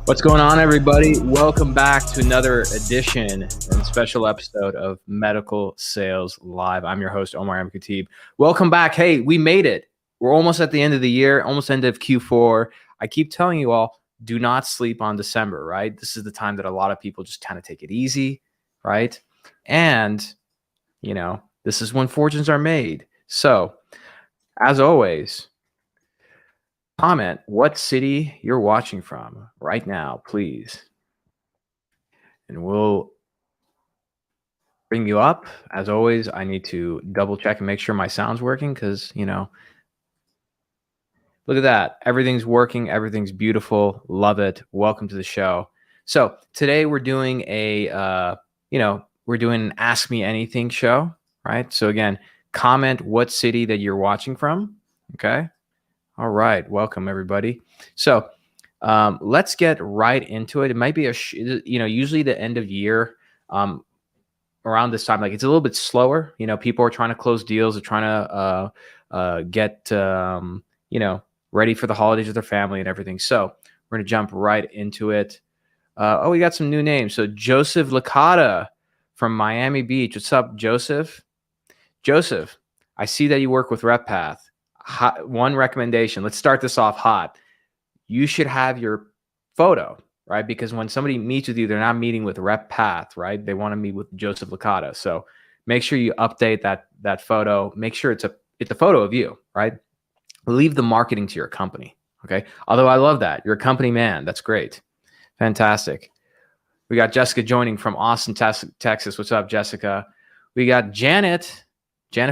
What's going on, everybody? Welcome back to another edition and special episode of Medical Sales Live. I'm your host, Omar M. Khatib. Welcome back. Hey, we made it. We're almost at the end of the year, almost end of Q4. I keep telling you all, do not sleep on December, right? This is the time that a lot of people just kind of take it easy, right? And, this is when fortunes are made. So, as always, comment what city you're watching from right now, please. And we'll bring you up. As always, I need to double check and make sure my sound's working because, look at that. Everything's working. Everything's beautiful. Love it. Welcome to the show. So today we're doing we're doing an Ask Me Anything show, right? So again, comment what city that you're watching from. Okay. All right. Welcome, everybody. So let's get right into it. It might be usually the end of year, around this time, like it's a little bit slower. People are trying to close deals. They're trying to get ready for the holidays with their family and everything. So we're gonna jump right into it. We got some new names. So Joseph Licata from Miami Beach. What's up, Joseph? Joseph, I see that you work with RepPath. One recommendation. Let's start this off hot. You should have your photo, right? Because when somebody meets with you, they're not meeting with RepPath, right? They want to meet with Joseph Licata. So make sure you update that photo. Make sure it's a photo of you, right? Leave the marketing to your company, okay? Although I love that. You're a company man. That's great. Fantastic. We got Jessica joining from Austin, Texas. What's up, Jessica? We got Janet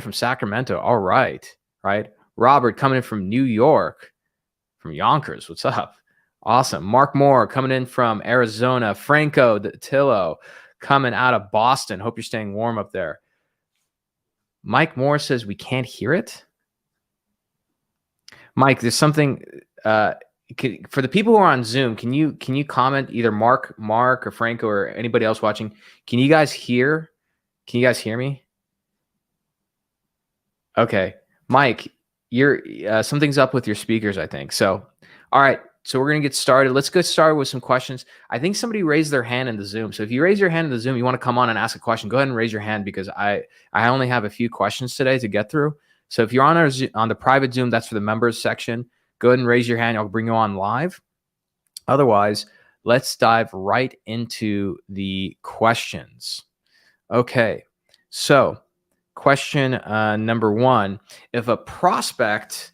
from Sacramento. All right, right? Robert coming in from New York, from Yonkers. What's up? Awesome. Mark Moore coming in from Arizona. Franco Tillo coming out of Boston. Hope you're staying warm up there. Mike Moore says we can't hear it. Mike, there's something for the people who are on Zoom. Can you comment, either Mark or Franco or anybody else watching? Can you guys hear? Can you guys hear me? Okay, Mike, you're something's up with your speakers, I think. So, all right. So we're going to get started. Let's get started with some questions. I think somebody raised their hand in the Zoom. So if you raise your hand in the Zoom, you want to come on and ask a question, go ahead and raise your hand because I only have a few questions today to get through. So if you're on the private Zoom, that's for the members section. Go ahead and raise your hand. I'll bring you on live. Otherwise, let's dive right into the questions. Okay. So question number one, if a prospect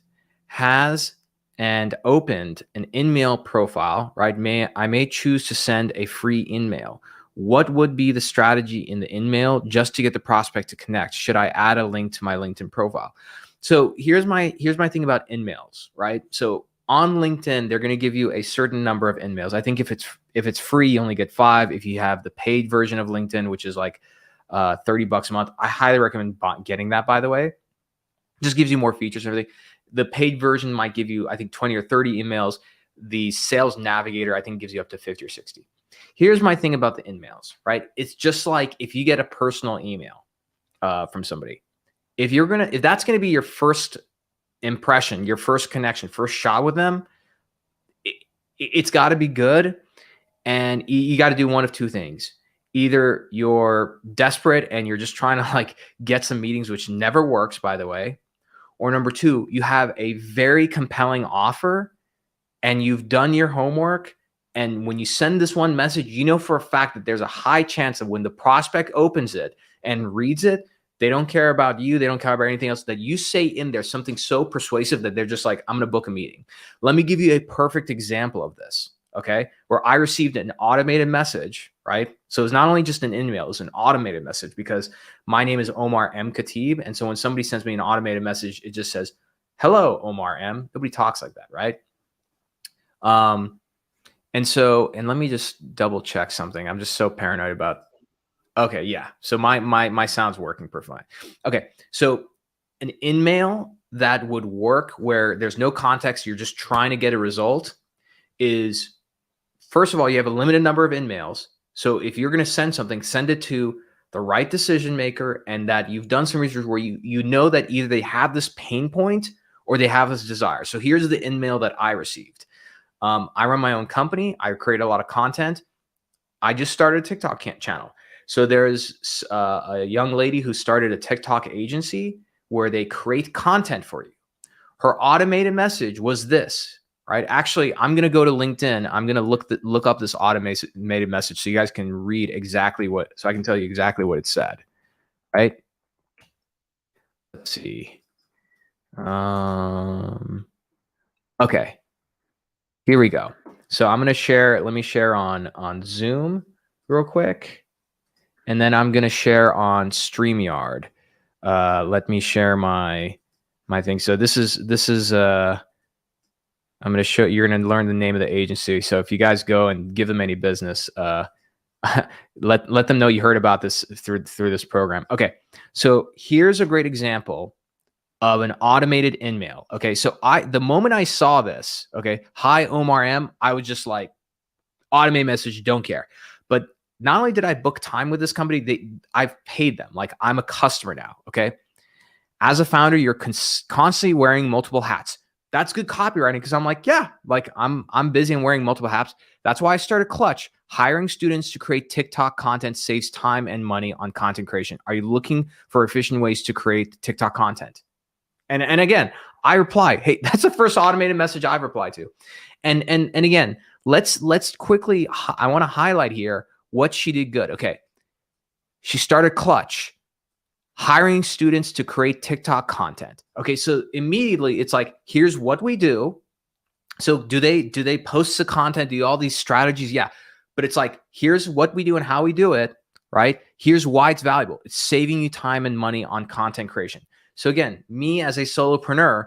has and opened an InMail profile, right? I may choose to send a free InMail. What would be the strategy in the InMail just to get the prospect to connect? Should I add a link to my LinkedIn profile? So here's my thing about InMails, right? So on LinkedIn, they're going to give you a certain number of InMails. I think if it's free, you only get 5. If you have the paid version of LinkedIn, which is like $30 a month, I highly recommend getting that, by the way. Just gives you more features and everything. The paid version might give you, I think, 20 or 30 emails. The Sales Navigator, I think, gives you up to 50 or 60. Here's my thing about the InMails, right? It's just like if you get a personal email from somebody. If that's going to be your first impression, your first connection, first shot with them, it's got to be good. And you got to do one of two things. Either you're desperate and you're just trying to get some meetings, which never works, by the way. Or number two, you have a very compelling offer and you've done your homework. And when you send this one message, you know for a fact that there's a high chance that when the prospect opens it and reads it, they don't care about you. They don't care about anything else. That you say in there something so persuasive that they're just like, I'm going to book a meeting. Let me give you a perfect example of this. Okay. Where I received an automated message, right? So it's not only just an email, it's an automated message because my name is Omar M. Khatib. And so when somebody sends me an automated message, it just says, hello, Omar M. Nobody talks like that, right? And let me just double check something. I'm just so paranoid about. Okay. Yeah. So my sound's working perfectly. Okay. So an InMail that would work where there's no context, you're just trying to get a result is, first of all, you have a limited number of InMails. So if you're going to send something, send it to the right decision maker and that you've done some research where you know that either they have this pain point or they have this desire. So here's the InMail that I received. I run my own company. I create a lot of content. I just started a TikTok channel. So there's a young lady who started a TikTok agency where they create content for you. Her automated message was this, right? Actually, I'm going to go to LinkedIn. I'm going to look up this automated message so you guys can read exactly so I can tell you exactly what it said, right? Let's see. Okay, here we go. So I'm going to share, let me share on Zoom real quick. And then I'm going to share on StreamYard. Let me share my thing. So this is I'm going to show, you're going to learn the name of the agency. So if you guys go and give them any business, let them know you heard about this through this program. Okay. So here's a great example of an automated in-mail. Okay. So the moment I saw this, okay, hi Omar M, I was just like, automated message, don't care. But not only did I book time with this company, I've paid them. Like I'm a customer now. Okay. As a founder, you're constantly wearing multiple hats. That's good copywriting because I'm like, yeah, like I'm busy and wearing multiple hats. That's why I started Clutch. Hiring students to create TikTok content saves time and money on content creation. Are you looking for efficient ways to create TikTok content? And again, I reply, hey, that's the first automated message I've replied to. And again, let's quickly, I want to highlight here what she did good. Okay. She started Clutch, hiring students to create TikTok content. Okay. So immediately it's like, here's what we do. So do they post the content, do all these strategies? Yeah. But it's like, here's what we do and how we do it, right? Here's why it's valuable. It's saving you time and money on content creation. So again, me as a solopreneur,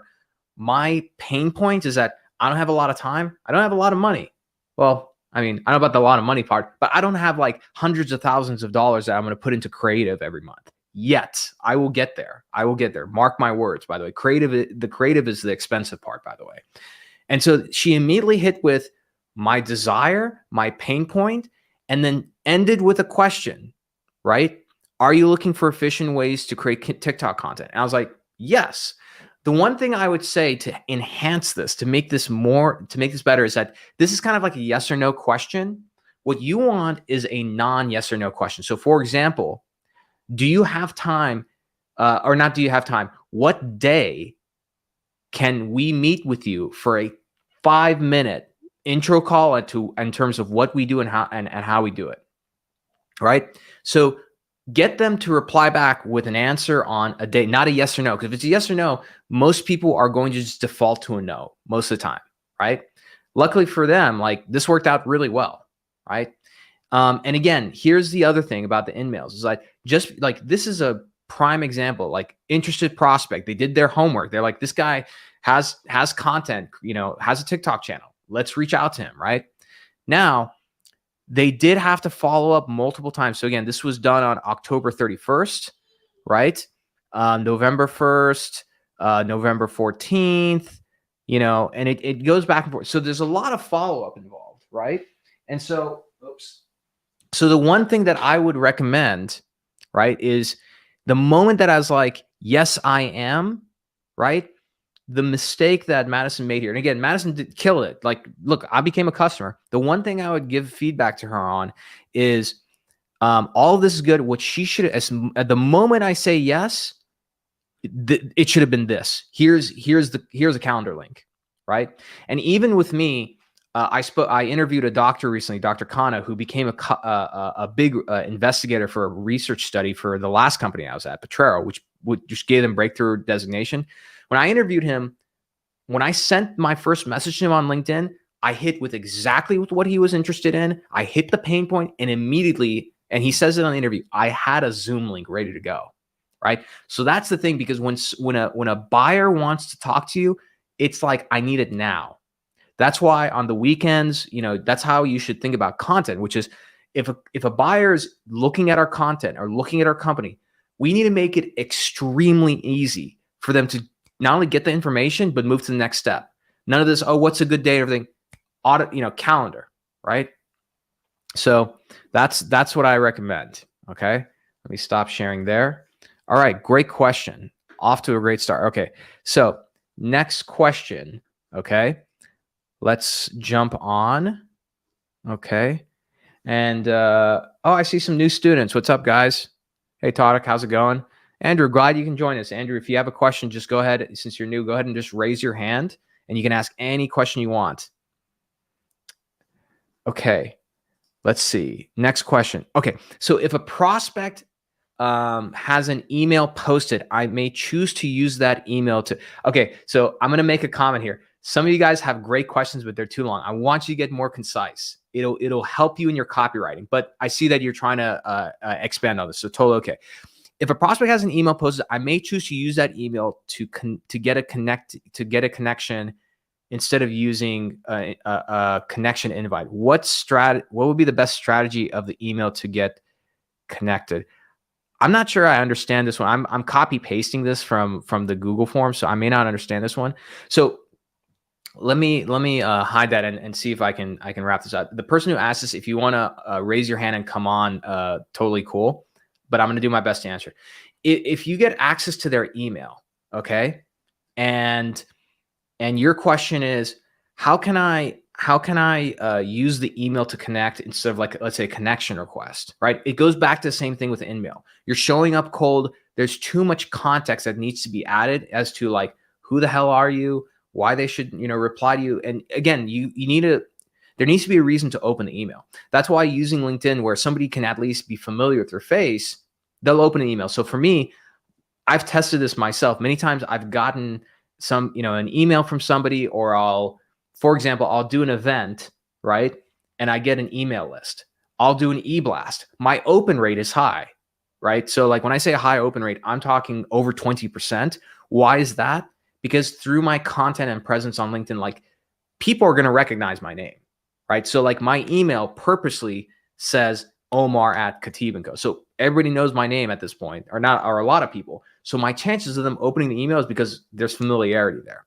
my pain point is that I don't have a lot of time. I don't have a lot of money. Well, I mean, I don't know about the lot of money part, but I don't have like hundreds of thousands of dollars that I'm going to put into creative every month yet. I will get there. I will get there. Mark my words, by the way. The creative is the expensive part, by the way. And so she immediately hit with my desire, my pain point, and then ended with a question, right? Are you looking for efficient ways to create TikTok content? And I was like, yes. The one thing I would say to enhance this, to make this better, is that this is kind of like a yes or no question. What you want is a non-yes or no question. So for example, do you have time or not do you have time? What day can we meet with you for a 5-minute intro call in terms of what we do and how we do it, right? So get them to reply back with an answer on a day, not a yes or no. Because if it's a yes or no, most people are going to just default to a no most of the time, right? Luckily for them, like this worked out really well, right? And again, here's the other thing about the in-mails is like, just like this is a prime example, like interested prospect. They did their homework. They're like, this guy has content, has a TikTok channel. Let's reach out to him, right? Now, they did have to follow up multiple times. So again, this was done on October 31st, right? November 1st, November 14th, and it goes back and forth. So there's a lot of follow-up involved, right? And so, so the one thing that I would recommend, right, is the moment that I was like, yes, I am, right? The mistake that Madison made here, and again, Madison did kill it. Like, look, I became a customer. The one thing I would give feedback to her on is all of this is good. What she should, at the moment I say yes, it should have been this. Here's a calendar link, right? And even with me, I interviewed a doctor recently, Dr. Khanna, who became a big investigator for a research study for the last company I was at, Petrero, which just gave them breakthrough designation. When I interviewed him, when I sent my first message to him on LinkedIn, I hit with exactly what he was interested in. I hit the pain point, and immediately, and he says it on the interview, I had a Zoom link ready to go, right? So that's the thing, because when a buyer wants to talk to you, it's like, I need it now. That's why on the weekends, that's how you should think about content, which is if a buyer is looking at our content or looking at our company, we need to make it extremely easy for them to not only get the information, but move to the next step. None of this, oh, what's a good day, everything, calendar, right? So that's what I recommend. Okay. Let me stop sharing there. All right. Great question. Off to a great start. Okay. So next question. Okay. Let's jump on. Okay. And I see some new students. What's up, guys? Hey, Todek, how's it going? Andrew, glad you can join us. Andrew, if you have a question, just go ahead. Since you're new, go ahead and just raise your hand and you can ask any question you want. Okay. Let's see. Next question. Okay. So if a prospect has an email posted, I may choose to use that email to. Okay. So I'm going to make a comment here. Some of you guys have great questions, but they're too long. I want you to get more concise. It'll help you in your copywriting. But I see that you're trying to expand on this. So totally okay. If a prospect has an email posted, I may choose to use that email to get a connection instead of using a connection invite. What would be the best strategy of the email to get connected? I'm not sure I understand this one. I'm copy pasting this from the Google form, so I may not understand this one. So let me hide that and see if I can wrap this up. The person who asked this, if you want to raise your hand and come on, totally cool. But I'm going to do my best to answer. If you get access to their email, okay, and your question is, how can I use the email to connect instead of, like, let's say, a connection request, right? It goes back to the same thing with the email. You're showing up cold. There's too much context that needs to be added as to, like, who the hell are you, why they should, reply to you. And again, there needs to be a reason to open the email. That's why using LinkedIn, where somebody can at least be familiar with their face, they'll open an email. So for me, I've tested this myself. Many times I've gotten an email from somebody, or for example, I'll do an event, right? And I get an email list. I'll do an e-blast. My open rate is high, right? So like when I say a high open rate, I'm talking over 20%. Why is that? Because through my content and presence on LinkedIn, like, people are going to recognize my name, right? So like my email purposely says Omar at Khatib & Co. So everybody knows my name at this point, or a lot of people. So my chances of them opening the email is because there's familiarity there.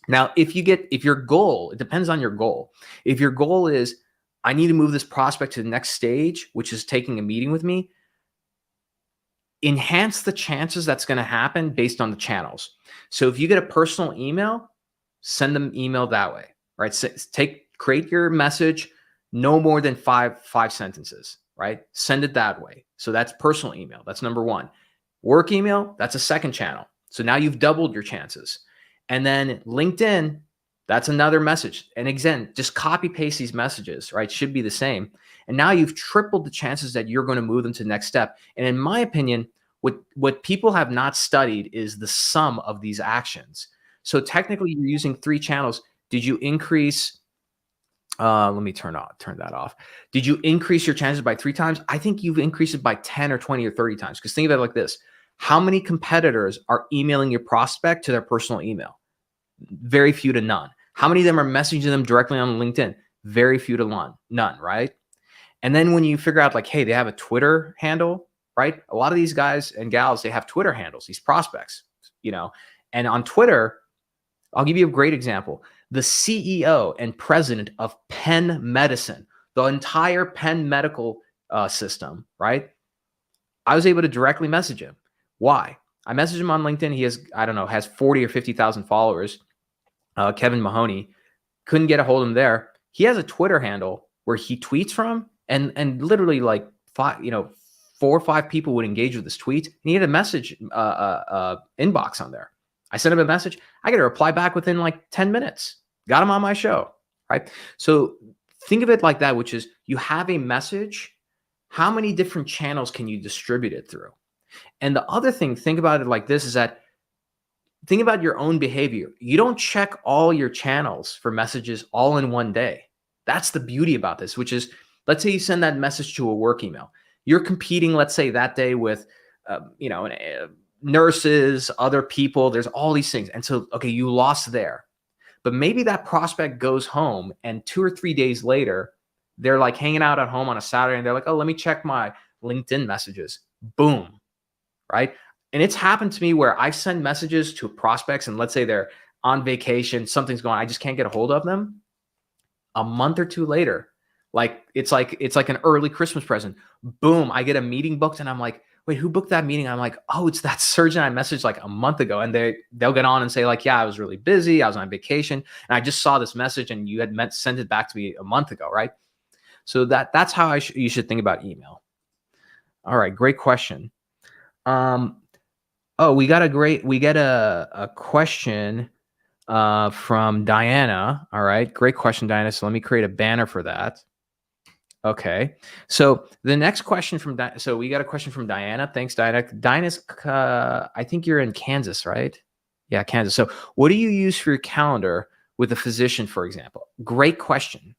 Now, if your goal, it depends on your goal. If your goal is, I need to move this prospect to the next stage, which is taking a meeting with me, enhance the chances that's going to happen based on the channels. So if you get a personal email, send them email that way, right? Create your message, no more than five sentences, right? Send it that way. So that's personal email. That's number one. Work email, that's a second channel. So now you've doubled your chances. And then LinkedIn, that's another message. And again, just copy paste these messages, right? Should be the same. And now you've tripled the chances that you're going to move them to the next step. And in my opinion, what people have not studied is the sum of these actions. So technically you're using 3 channels. Did you increase, let me turn that off. Did you increase your chances by 3 times? I think you've increased it by 10 or 20 or 30 times. Because think about it like this. How many competitors are emailing your prospect to their personal email? Very few to none. How many of them are messaging them directly on LinkedIn? Very few to none, right? And then when you figure out, like, hey, they have a Twitter handle, right? A lot of these guys and gals, they have Twitter handles, these prospects, and on Twitter, I'll give you a great example. The CEO and president of Penn Medicine, the entire Penn medical system, right? I was able to directly message him. Why? I messaged him on LinkedIn. He has 40 or 50,000 followers. Kevin Mahoney. Couldn't get a hold of him there. He has a Twitter handle where he tweets from, and literally like 4 or 5 people would engage with this tweet. And he had a message inbox on there. I sent him a message. I get a reply back within like 10 minutes. Got him on my show, right? So think of it like that, which is, you have a message. How many different channels can you distribute it through? And the other thing, think about it like this, is that think about your own behavior. You don't check all your channels for messages all in one day. That's the beauty about this, which is, let's say you send that message to a work email. You're competing, let's say, that day with, nurses, other people. There's all these things. And so, okay, you lost there. But maybe that prospect goes home, and 2 or 3 days later, they're like hanging out at home on a Saturday, and they're like, oh, let me check my LinkedIn messages. Boom, right? And it's happened to me where I send messages to prospects, and let's say they're on vacation, something's going on, I just can't get a hold of them. A month or 2 later, it's like an early Christmas present. Boom, I get a meeting booked, and I'm like, wait, who booked that meeting? I'm like, oh, it's that surgeon I messaged like a month ago. And they'll get on and say like, yeah, I was really busy. I was on vacation and I just saw this message and you had sent it back to me a month ago, right? So that's how you should think about email. All right, great question. Oh, we get a question from Diana. All right, great question, Diana. So let me create a banner for that. Okay, so the next question from so we got a question from Diana. Thanks, Diana. Diana's, I think you're in Kansas, right? Yeah, Kansas. So what do you use for your calendar with a physician, for example? Great question.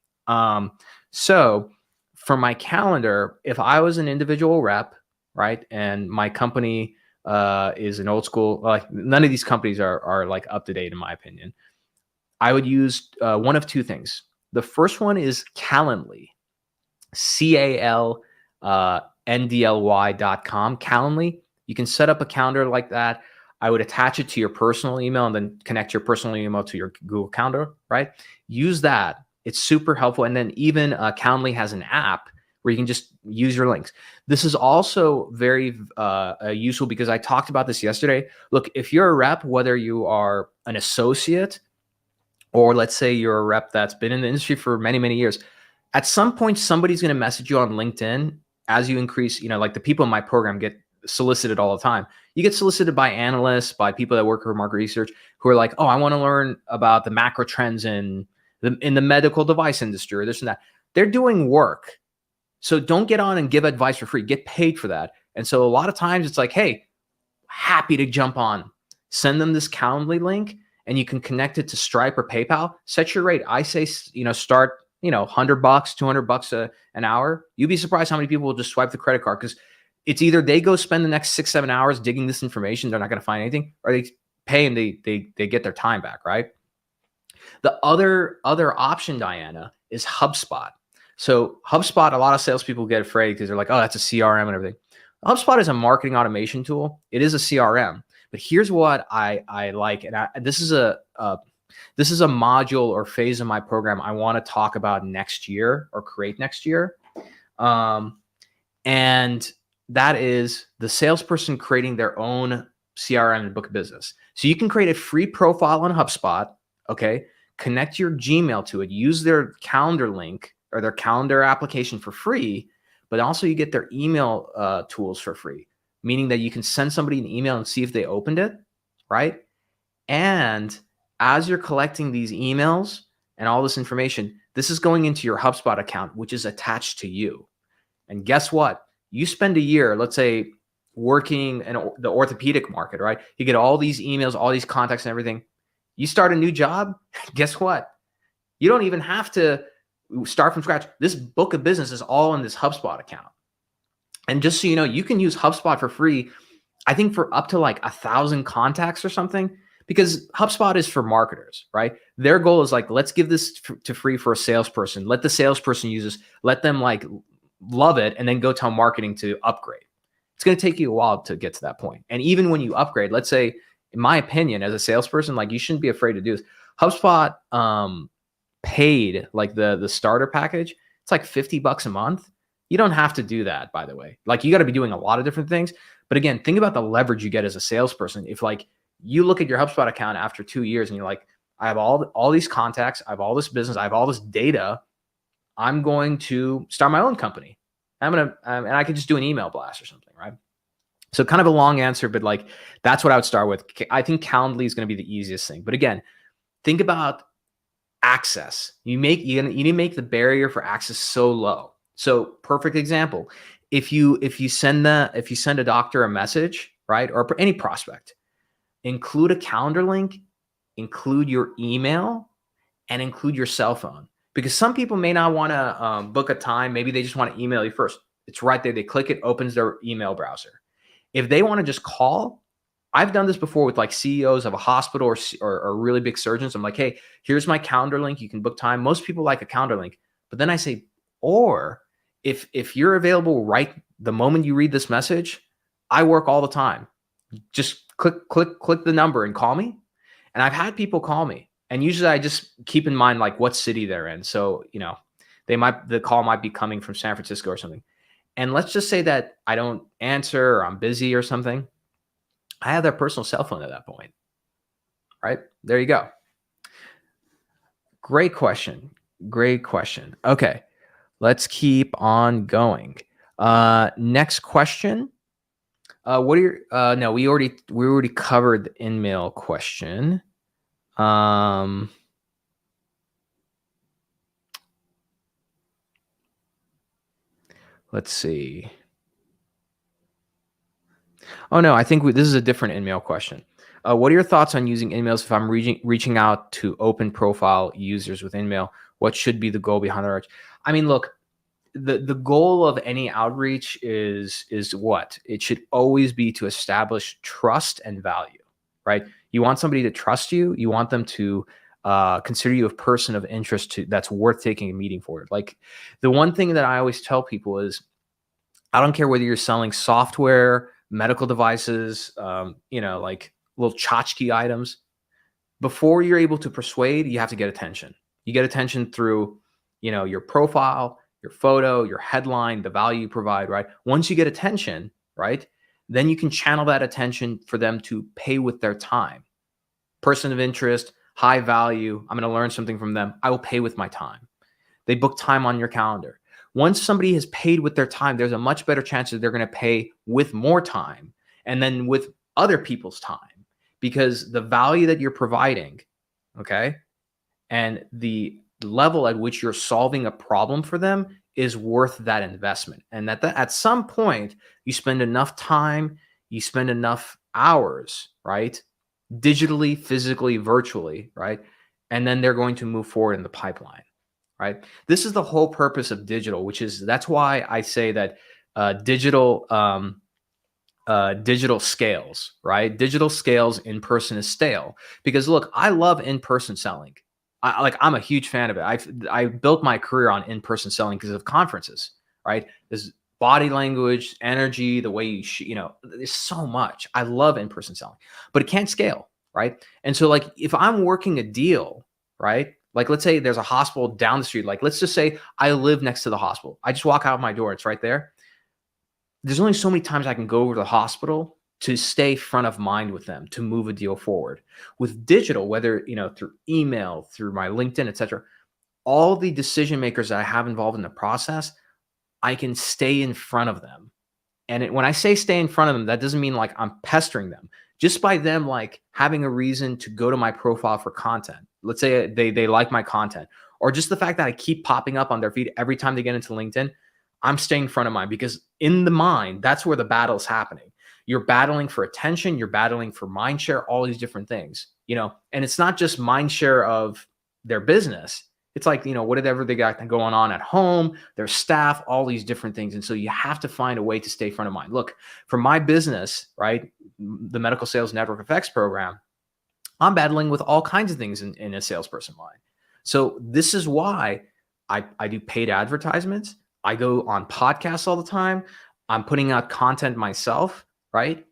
So for my calendar, if I was an individual rep, right, and my company is an old school, like none of these companies are like up to date in my opinion, I would use one of two things. The first one is Calendly. CALNDLY.com, Calendly. You can set up a calendar like that. I would attach it to your personal email and then connect your personal email to your Google Calendar, right? Use that. It's super helpful. And then even Calendly has an app where you can just use your links. This is also very useful because I talked about this yesterday. Look, if you're a rep, whether you are an associate or let's say you're a rep that's been in the industry for many, many years, at some point, somebody's going to message you on LinkedIn as you increase, like the people in my program get solicited all the time. You get solicited by analysts, by people that work for market research who are like, oh, I want to learn about the macro trends in the medical device industry or this and that. They're doing work. So don't get on and give advice for free. Get paid for that. And so a lot of times it's like, hey, happy to jump on. Send them this Calendly link and you can connect it to Stripe or PayPal. Set your rate. I say, start $100, $200 an hour. You'd be surprised how many people will just swipe the credit card because it's either they go spend the next 6-7 hours digging this information, they're not going to find anything, or they pay and they get their time back, right? The other option, Diana, is HubSpot. So HubSpot, a lot of salespeople get afraid because they're like, oh, that's a CRM and everything. HubSpot is a marketing automation tool. It is a CRM, but here's what I like, and this is a module or phase of my program I want to talk about next year or create next year. And that is the salesperson creating their own CRM and book of business. So you can create a free profile on HubSpot, okay? Connect your Gmail to it, use their calendar link or their calendar application for free, but also you get their email tools for free, meaning that you can send somebody an email and see if they opened it, right? And as you're collecting these emails and all this information, this is going into your HubSpot account, which is attached to you. And guess what? You spend a year, let's say, working in the orthopedic market, right? You get all these emails, all these contacts and everything. You start a new job, guess what? You don't even have to start from scratch. This book of business is all in this HubSpot account. And just so you know, you can use HubSpot for free, I think for up to like 1,000 contacts or something. Because HubSpot is for marketers, right? Their goal is like, let's give this to free for a salesperson. Let the salesperson use this. Let them like love it and then go tell marketing to upgrade. It's going to take you a while to get to that point. And even when you upgrade, let's say, in my opinion, as a salesperson, like you shouldn't be afraid to do this. HubSpot paid like the starter package. It's like $50 a month. You don't have to do that, by the way. Like you got to be doing a lot of different things. But again, think about the leverage you get as a salesperson. If like you look at your HubSpot account after 2 years and you're like, I have all these contacts, I have all this business, I have all this data. I'm going to start my own company. And I could just do an email blast or something, right? So kind of a long answer, but like that's what I would start with. I think Calendly is going to be the easiest thing. But again, think about access. You need to make the barrier for access so low. So perfect example. If you send a doctor a message, right, or any prospect, include a calendar link, include your email, and include your cell phone. Because some people may not want to book a time. Maybe they just want to email you first. It's right there. They click it, opens their email browser. If they want to just call, I've done this before with like CEOs of a hospital or really big surgeons. I'm like, hey, here's my calendar link. You can book time. Most people like a calendar link. But then I say, or if you're available right the moment you read this message, I work all the time. Just click the number and call me. And I've had people call me. And usually I just keep in mind like what city they're in. So, the call might be coming from San Francisco or something. And let's just say that I don't answer or I'm busy or something. I have their personal cell phone at that point, right? There you go. Great question. Great question. Okay, let's keep on going. Next question. What are your? No, we already covered the in-mail question. Let's see. Oh no, I think this is a different in-mail question. What are your thoughts on using in-mails if I'm reaching out to open profile users with in-mail? What should be the goal behind the outreach? I mean, look, the goal of any outreach is what? It should always be to establish trust and value, right? You want somebody to trust you. You want them to consider you a person of interest that's worth taking a meeting for. Like the one thing that I always tell people is, I don't care whether you're selling software, medical devices, like little tchotchke items. Before you're able to persuade, you have to get attention. You get attention through, your profile, your photo, your headline, the value you provide, right? Once you get attention, right, then you can channel that attention for them to pay with their time. Person of interest, high value. I'm going to learn something from them. I will pay with my time. They book time on your calendar. Once somebody has paid with their time, there's a much better chance that they're going to pay with more time and then with other people's time, because the value that you're providing, okay, and the level at which you're solving a problem for them is worth that investment. And at some point, you spend enough time, you spend enough hours, right? Digitally, physically, virtually, right? And then they're going to move forward in the pipeline. Right. This is the whole purpose of digital, that's why I say that digital scales, right? Digital scales, in person is stale. Because look, I love in-person selling. I'm a huge fan of it. I built my career on in-person selling because of conferences, right? There's body language, energy, the way there's so much. I love in-person selling, but it can't scale, right? And so like if I'm working a deal, right? Like, let's say there's a hospital down the street. Like, let's just say I live next to the hospital. I just walk out my door. It's right there. There's only so many times I can go over to the hospital to stay front of mind with them, to move a deal forward. With digital, whether, through email, through my LinkedIn, etc., all the decision makers that I have involved in the process, I can stay in front of them. And when I say stay in front of them, that doesn't mean like I'm pestering them. Just by them like having a reason to go to my profile for content. Let's say they like my content, or just the fact that I keep popping up on their feed every time they get into LinkedIn, I'm staying in front of mine, because in the mind, that's where the battle is happening. You're battling for attention, you're battling for mind share, all these different things, and it's not just mind share of their business. It's like, whatever they got going on at home, their staff, all these different things. And so you have to find a way to stay front of mind. Look, for my business, right, the Medical Sales Network Effects program, I'm battling with all kinds of things in a salesperson mind. So this is why I do paid advertisements. I go on podcasts all the time. I'm putting out content myself, right?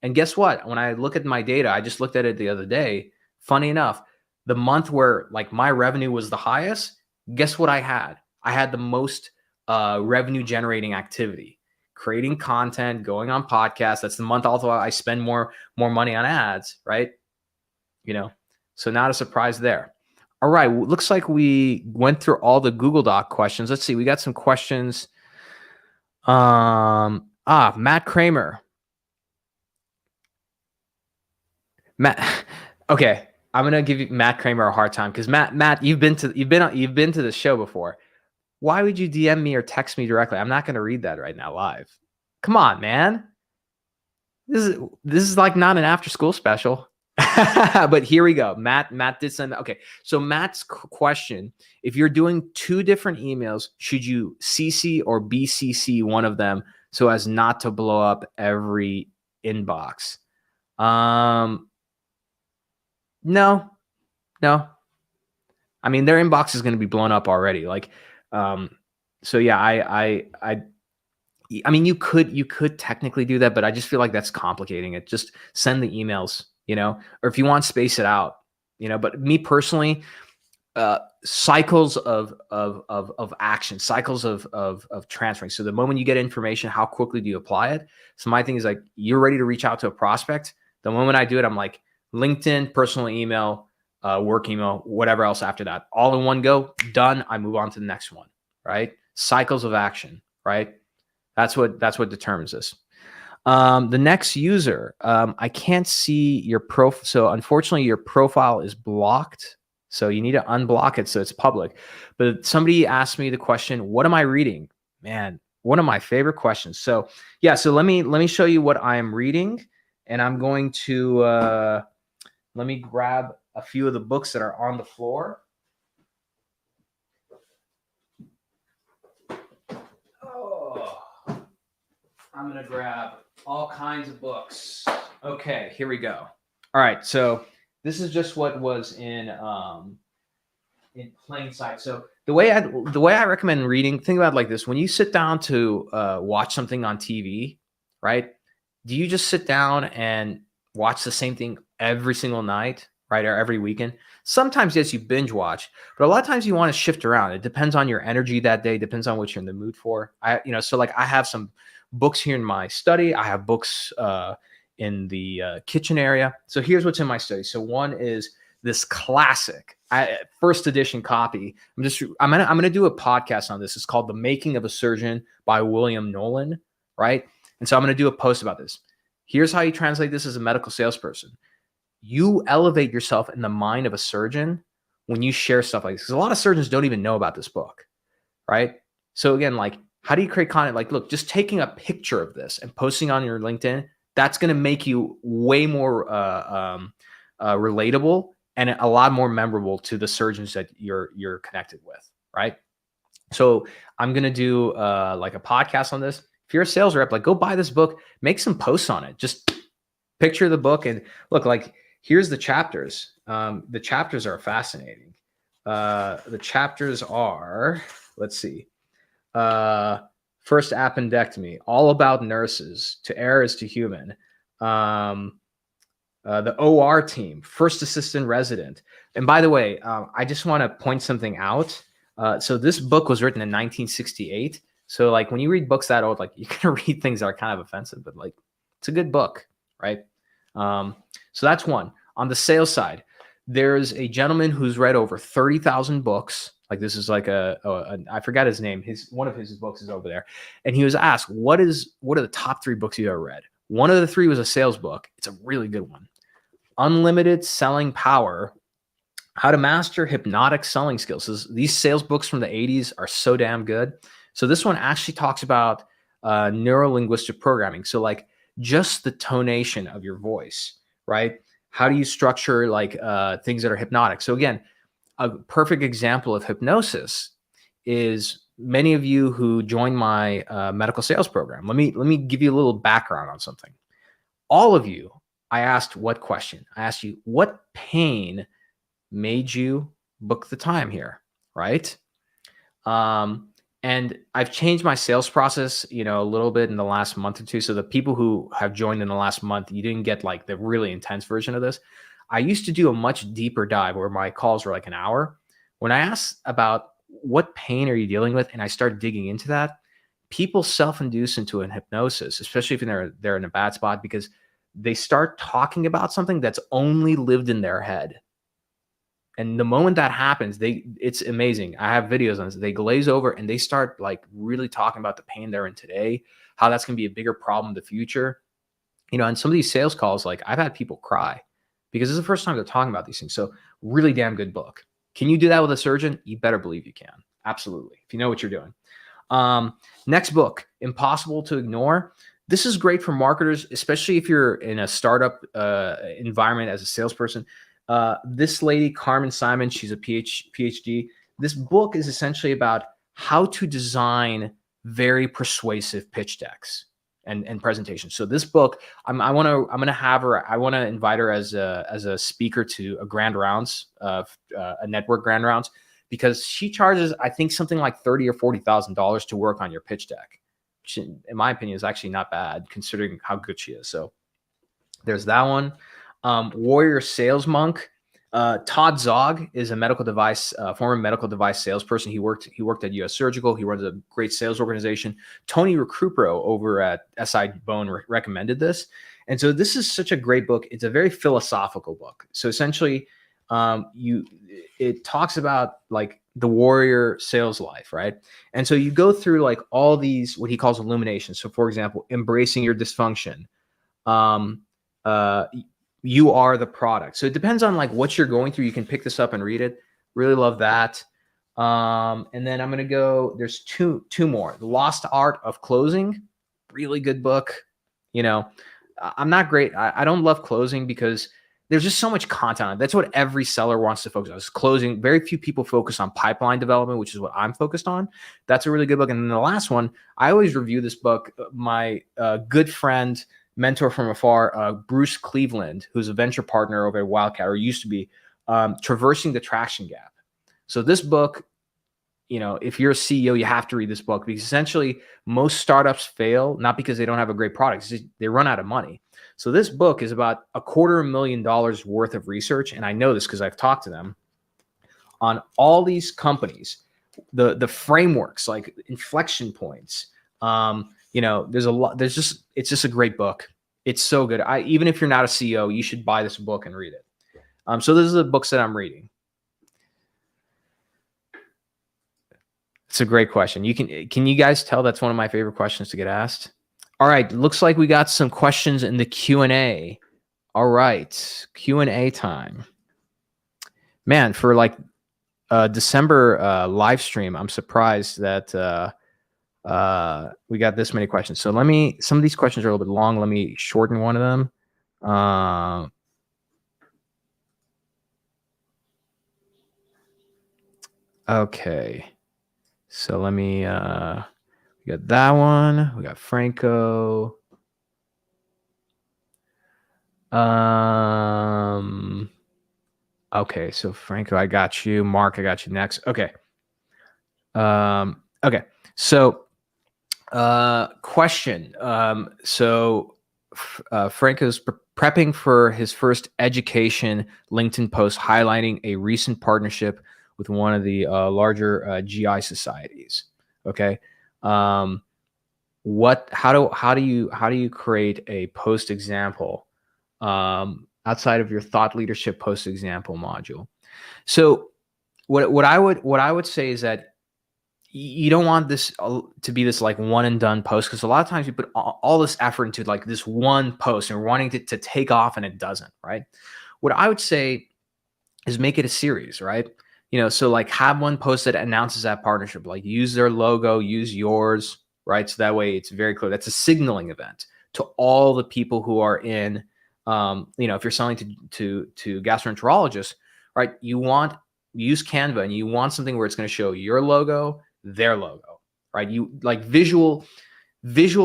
And guess what? When I look at my data, I just looked at it the other day. Funny enough, the month where like my revenue was the highest, guess what I had? I had the most revenue generating activity, creating content, going on podcasts. That's the month also I spend more money on ads, right? So not a surprise there. All right, looks like we went through all the Google Doc questions. Let's see, we got some questions. Matt Kramer. Okay, I'm gonna give you Matt Kramer a hard time because Matt, you've been to the show before. Why would you DM me or text me directly? I'm not gonna read that right now live. Come on, man. This is like not an after school special. But here we go. Matt did send. Okay, so Matt's question: if you're doing two different emails, should you CC or BCC one of them so as not to blow up every inbox? No. I mean, their inbox is going to be blown up already. Like, so yeah, I mean, you could technically do that, but I just feel like that's complicating it. Just send the emails, or if you want, space it out, but me personally, cycles of action, cycles of transferring. So the moment you get information, how quickly do you apply it? So my thing is like, you're ready to reach out to a prospect. The moment I do it, I'm like, LinkedIn, personal email, work email, whatever else after that, all in one go, done. I move on to the next one, right? Cycles of action, right? That's what determines this. The next user, I can't see your profile. So unfortunately, your profile is blocked. So you need to unblock it so it's public. But somebody asked me the question, what am I reading? Man, one of my favorite questions. So yeah, so let me show you what I am reading. And I'm going to let me grab a few of the books that are on the floor. Oh, I'm gonna grab all kinds of books. Okay, here we go. All right, so this is just what was in plain sight. So the way I recommend reading, think about it like this: when you sit down to watch something on TV, right? Do you just sit down and watch the same thing every single night, right, or every weekend? Sometimes yes, you binge watch, but a lot of times you want to shift around. It depends on your energy that day. Depends on what you're in the mood for. So like I have some books here in my study. I have books in the kitchen area. So here's what's in my study. So one is this classic first edition copy. I'm gonna do a podcast on this. It's called The Making of a Surgeon by William Nolan, right? And so I'm gonna do a post about this. Here's how you translate this as a medical salesperson. You elevate yourself in the mind of a surgeon when you share stuff like this. Because a lot of surgeons don't even know about this book, right? So again, like, how do you create content? Like, look, just taking a picture of this and posting on your LinkedIn, that's going to make you way more relatable and a lot more memorable to the surgeons that you're connected with, right? So I'm going to do like a podcast on this. If you're a sales rep, like, go buy this book, make some posts on it. Just picture the book and look, like, here's the chapters. The chapters are fascinating. The chapters are, let's see. First appendectomy, all about nurses, to err is to human. The OR team, first assistant resident. And by the way, I just want to point something out. So this book was written in 1968. So like when you read books that old, like you're gonna read things that are kind of offensive, but like it's a good book, right? So that's one. On the sales side, there's a gentleman who's read over 30,000 books. Like this is like I forgot his name. One of his books is over there. And he was asked, what are the top 3 books you ever read? One of the 3 was a sales book. It's a really good one. Unlimited Selling Power, How to Master Hypnotic Selling Skills. These sales books from the 80s are so damn good. So this one actually talks about neuro-linguistic programming. So like just the tonation of your voice, right? How do you structure like things that are hypnotic? So again, a perfect example of hypnosis is many of you who joined my medical sales program. Let me give you a little background on something. All of you, I asked what question? I asked you, what pain made you book the time here, right? And I've changed my sales process, a little bit in the last month or two. So the people who have joined in the last month, you didn't get like the really intense version of this. I used to do a much deeper dive where my calls were like an hour. When I asked about what pain are you dealing with, and I started digging into that, people self-induce into an hypnosis, especially if they're in a bad spot, because they start talking about something that's only lived in their head. And the moment that happens, it's amazing. I have videos on this. They glaze over and they start like really talking about the pain they're in today, how that's going to be a bigger problem in the future. And some of these sales calls, like I've had people cry because this is the first time they're talking about these things. So really damn good book. Can you do that with a surgeon? You better believe you can. Absolutely. If you know what you're doing. Next book, Impossible to Ignore. This is great for marketers, especially if you're in a startup environment as a salesperson. This lady, Carmen Simon, she's a PhD. This book is essentially about how to design very persuasive pitch decks and presentations. So this book, I'm gonna have her. I want to invite her as a speaker to a grand rounds, a network grand rounds, because she charges, I think, something like $30,000 or $40,000 to work on your pitch deck, which in my opinion is actually not bad considering how good she is. So there's that one. Warrior Sales Monk. Todd Zog is a medical device, former medical device salesperson. He worked at US Surgical. He runs a great sales organization. Tony Recupero over at SI Bone recommended this. And so this is such a great book. It's a very philosophical book. So essentially, it talks about like the warrior sales life, right? And so you go through like all these, what he calls illuminations. So for example, embracing your dysfunction, uh, you are the product. So it depends on like what you're going through. You can pick this up and read it. Really love that. And then I'm going to go, there's two more. The Lost Art of Closing, really good book. You know, I'm not great. I don't love closing because there's just so much content on it. That's what every seller wants to focus on, is closing. Very few people focus on pipeline development, which is what I'm focused on. That's a really good book. And then the last one, I always review this book. My good friend, mentor from afar, Bruce Cleveland, who's a venture partner over at Wildcat, or used to be, Traversing the Traction Gap. So this book, you know, if you're a CEO, you have to read this book, because essentially most startups fail, not because they don't have a great product, it's just they run out of money. So this book is about $250,000 worth of research. And I know this because I've talked to them on all these companies, the frameworks, like inflection points. You know, there's a lot, it's just a great book. It's so good. Even if you're not a CEO, you should buy this book and read it. So those are the books that I'm reading. It's a great question. Can you guys tell that's one of my favorite questions to get asked? All right. Looks like we got some questions in the Q&A. All right. Q&A time. Man, for like December live stream, I'm surprised that we got this many questions. So some of these questions are a little bit long. Let me shorten one of them. Okay. So let me, we got that one. We got Franco. Okay. So Franco, I got you. Mark, I got you next. Okay. Okay. So, question. Franco's prepping for his first education LinkedIn post highlighting a recent partnership with one of the larger GI societies. Okay. How do you create a post example outside of your thought leadership post example module? So what I would say is that you don't want this to be this like one and done post, because a lot of times you put all this effort into like this one post and wanting it to take off and it doesn't, right? What I would say is make it a series, right? You know, so like have one post that announces that partnership, like use their logo, use yours, right? So that way it's very clear. That's a signaling event to all the people who are in, you know, if you're selling to gastroenterologists, right? Use Canva, and you want something where it's going to show your logo, their logo, right? You like visual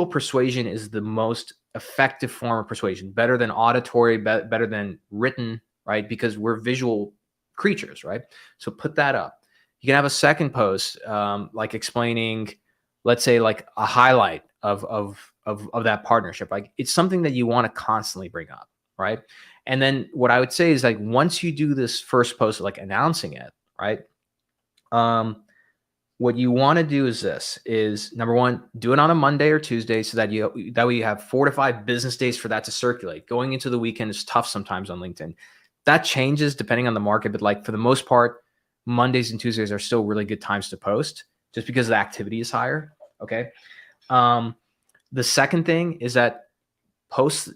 persuasion is the most effective form of persuasion, better than auditory, better than written, right? Because we're visual creatures, right? So put that up. You can have a second post, like explaining, let's say like a highlight of that partnership. Like it's something that you want to constantly bring up, right? And then what I would say is like, once you do this first post, like announcing it, right? What you want to do is number one, do it on a Monday or Tuesday, so that way you have 4 to 5 business days for that to circulate. Going into the weekend is tough sometimes on LinkedIn. That changes depending on the market, but like for the most part, Mondays and Tuesdays are still really good times to post, just because the activity is higher. Okay. The second thing is that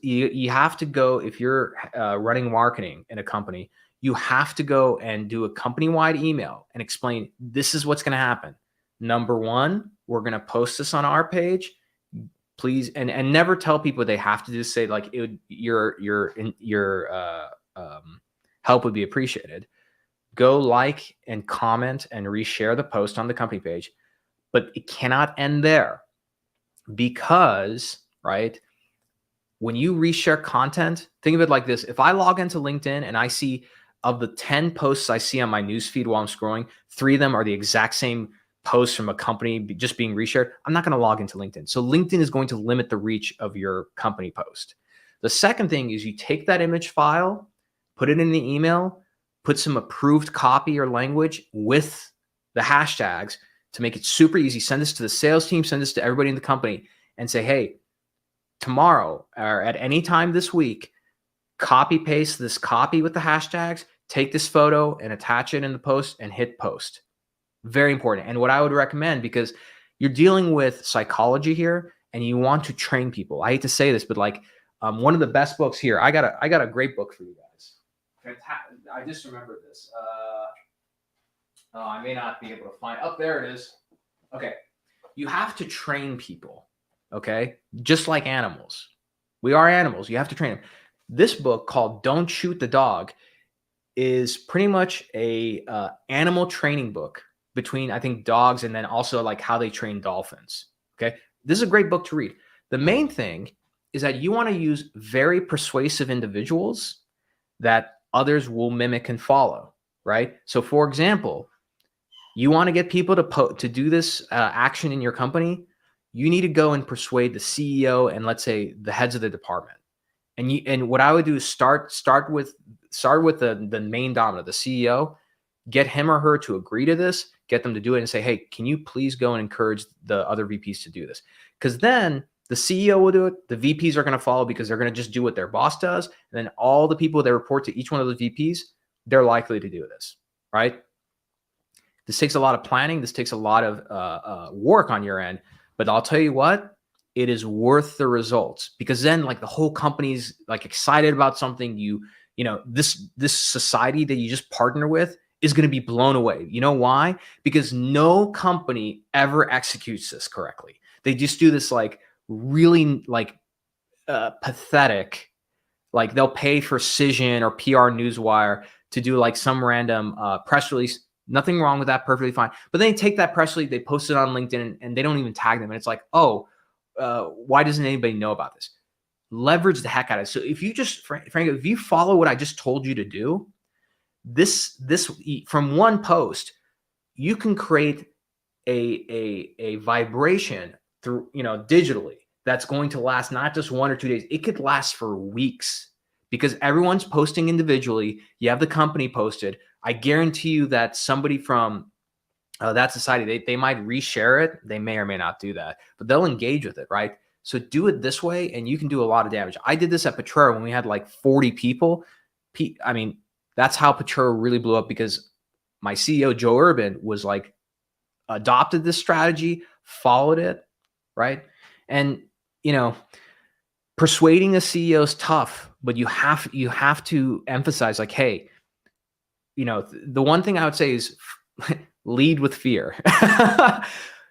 you have to go, if you're running marketing in a company, you have to go and do a company-wide email and explain, this is what's going to happen. Number one, we're going to post this on our page, please. And never tell people they have to just say like your help would be appreciated. Go like and comment and reshare the post on the company page, but it cannot end there, because, right, when you reshare content, think of it like this. If I log into LinkedIn and I see, of the 10 posts I see on my newsfeed while I'm scrolling, 3 of them are the exact same posts from a company just being reshared, I'm not going to log into LinkedIn. So LinkedIn is going to limit the reach of your company post. The second thing is you take that image file, put it in the email, put some approved copy or language with the hashtags to make it super easy. Send this to the sales team, send this to everybody in the company, and say, hey, tomorrow or at any time this week, copy paste this copy with the hashtags, take this photo and attach it in the post and hit post. Very important. And what I would recommend, because you're dealing with psychology here and you want to train people. I hate to say this, but like one of the best books here, I got a great book for you guys. I just remembered this. I may not be able to find. Oh, there it is. Okay. You have to train people. Okay. Just like animals. We are animals. You have to train them. This book called Don't Shoot the Dog is pretty much a animal training book between, I think, dogs and then also like how they train dolphins. Okay. This is a great book to read. The main thing is that you want to use very persuasive individuals that others will mimic and follow, right? So for example, you want to get people to do this action in your company, you need to go and persuade the CEO and let's say the heads of the department. And what I would do is start with the main domino, the CEO, get him or her to agree to this, get them to do it and say, hey, can you please go and encourage the other VPs to do this? Because then the CEO will do it. The VPs are going to follow because they're going to just do what their boss does. And then all the people that report to each one of the VPs, they're likely to do this, right? This takes a lot of planning. This takes a lot of work on your end. But I'll tell you what, it is worth the results, because then like the whole company's like excited about something. You know, this society that you just partner with is going to be blown away. You know why? Because no company ever executes this correctly. They just do this like really like pathetic, like they'll pay for Cision or PR Newswire to do like some random press release. Nothing wrong with that, perfectly fine. But then they take that press release, they post it on LinkedIn, and they don't even tag them. And it's like, oh, why doesn't anybody know about this? Leverage the heck out of it. So if you just, frankly, if you follow what I just told you to do, this from one post, you can create a vibration through, digitally that's going to last not just 1 or 2 days. It could last for weeks because everyone's posting individually. You have the company posted. I guarantee you that somebody from that society, they might reshare it. They may or may not do that, but they'll engage with it, right? So do it this way and you can do a lot of damage. I did this at Petrero when we had like 40 people. I mean, that's how Petrero really blew up, because my CEO, Joe Urban, was like, adopted this strategy, followed it, right? And, persuading a CEO is tough, but you have to emphasize like, hey, the one thing I would say is lead with fear.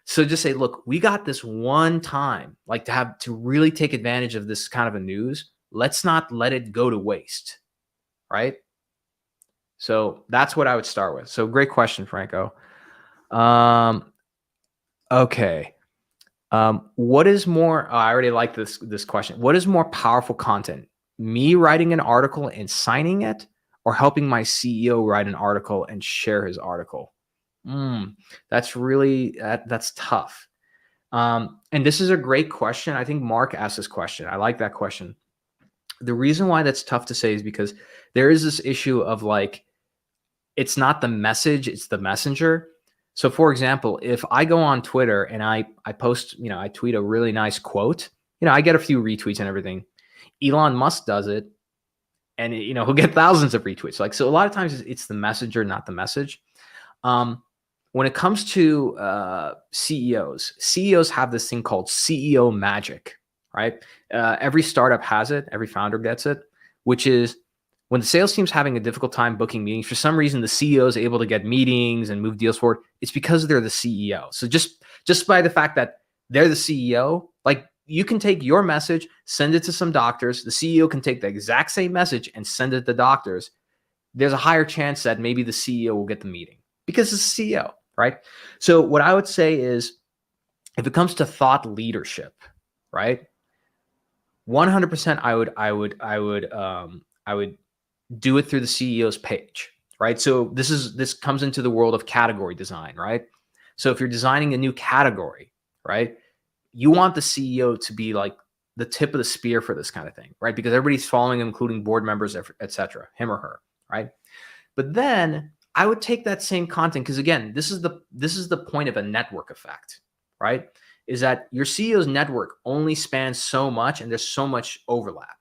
So just say, look, we got this one time, like to really take advantage of this kind of a news. Let's not let it go to waste. Right. So that's what I would start with. So great question, Franco. Okay. What is more, I already like this question. What is more powerful content? Me writing an article and signing it, or helping my CEO write an article and share his article? That's really, that's tough. And this is a great question. I think Mark asked this question. I like that question. The reason why that's tough to say is because there is this issue of like, it's not the message, it's the messenger. So for example, if I go on Twitter and I post, I tweet a really nice quote, I get a few retweets and everything. Elon Musk does it, and he'll get thousands of retweets. Like, so a lot of times it's the messenger, not the message. When it comes to CEOs have this thing called CEO magic, right? Every startup has it. Every founder gets it, which is when the sales team's having a difficult time booking meetings, for some reason, the CEO is able to get meetings and move deals forward. It's because they're the CEO. So just by the fact that they're the CEO, like, you can take your message, send it to some doctors. The CEO can take the exact same message and send it to doctors. There's a higher chance that maybe the CEO will get the meeting because it's the CEO, right? So what I would say is, if it comes to thought leadership, right? 100%, I would do it through the CEO's page, right? So this comes into the world of category design, right? So if you're designing a new category, right, you want the CEO to be like the tip of the spear for this kind of thing, right? Because everybody's following him, including board members, et cetera, him or her, right? But then I would take that same content, because again, this is the point of a network effect, right? Is that your CEO's network only spans so much and there's so much overlap.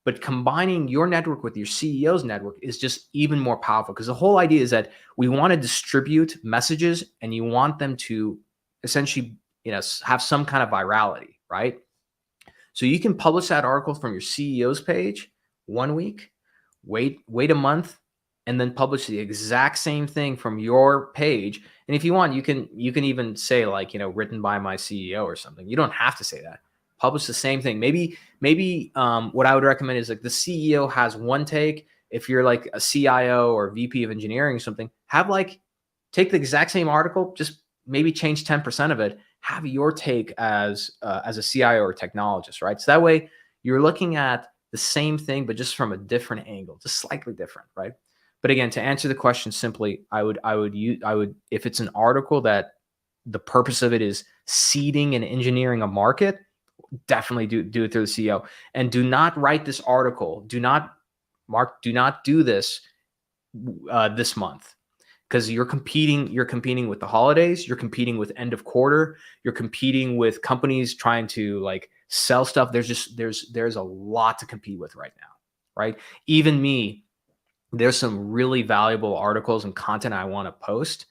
But combining your network with your CEO's network is just even more powerful, because the whole idea is that we want to distribute messages and you want them to essentially, have some kind of virality, right? So you can publish that article from your CEO's page 1 week, wait a month, and then publish the exact same thing from your page. And if you want, you can even say, like, written by my CEO or something. You don't have to say that. Publish the same thing. Maybe what I would recommend is, like, the CEO has one take. If you're like a CIO or VP of engineering or something, take the exact same article, just maybe change 10% of it. Have your take as a CIO or technologist, right? So that way you're looking at the same thing, but just from a different angle, just slightly different, right? But again, to answer the question simply, I would if it's an article that the purpose of it is seeding and engineering a market, definitely do it through the CEO. And do not write this article. Do not do this this month, because you're competing with the holidays, you're competing with end of quarter, you're competing with companies trying to, like, sell stuff. There's a lot to compete with right now, right? Even me, there's some really valuable articles and content I want to post.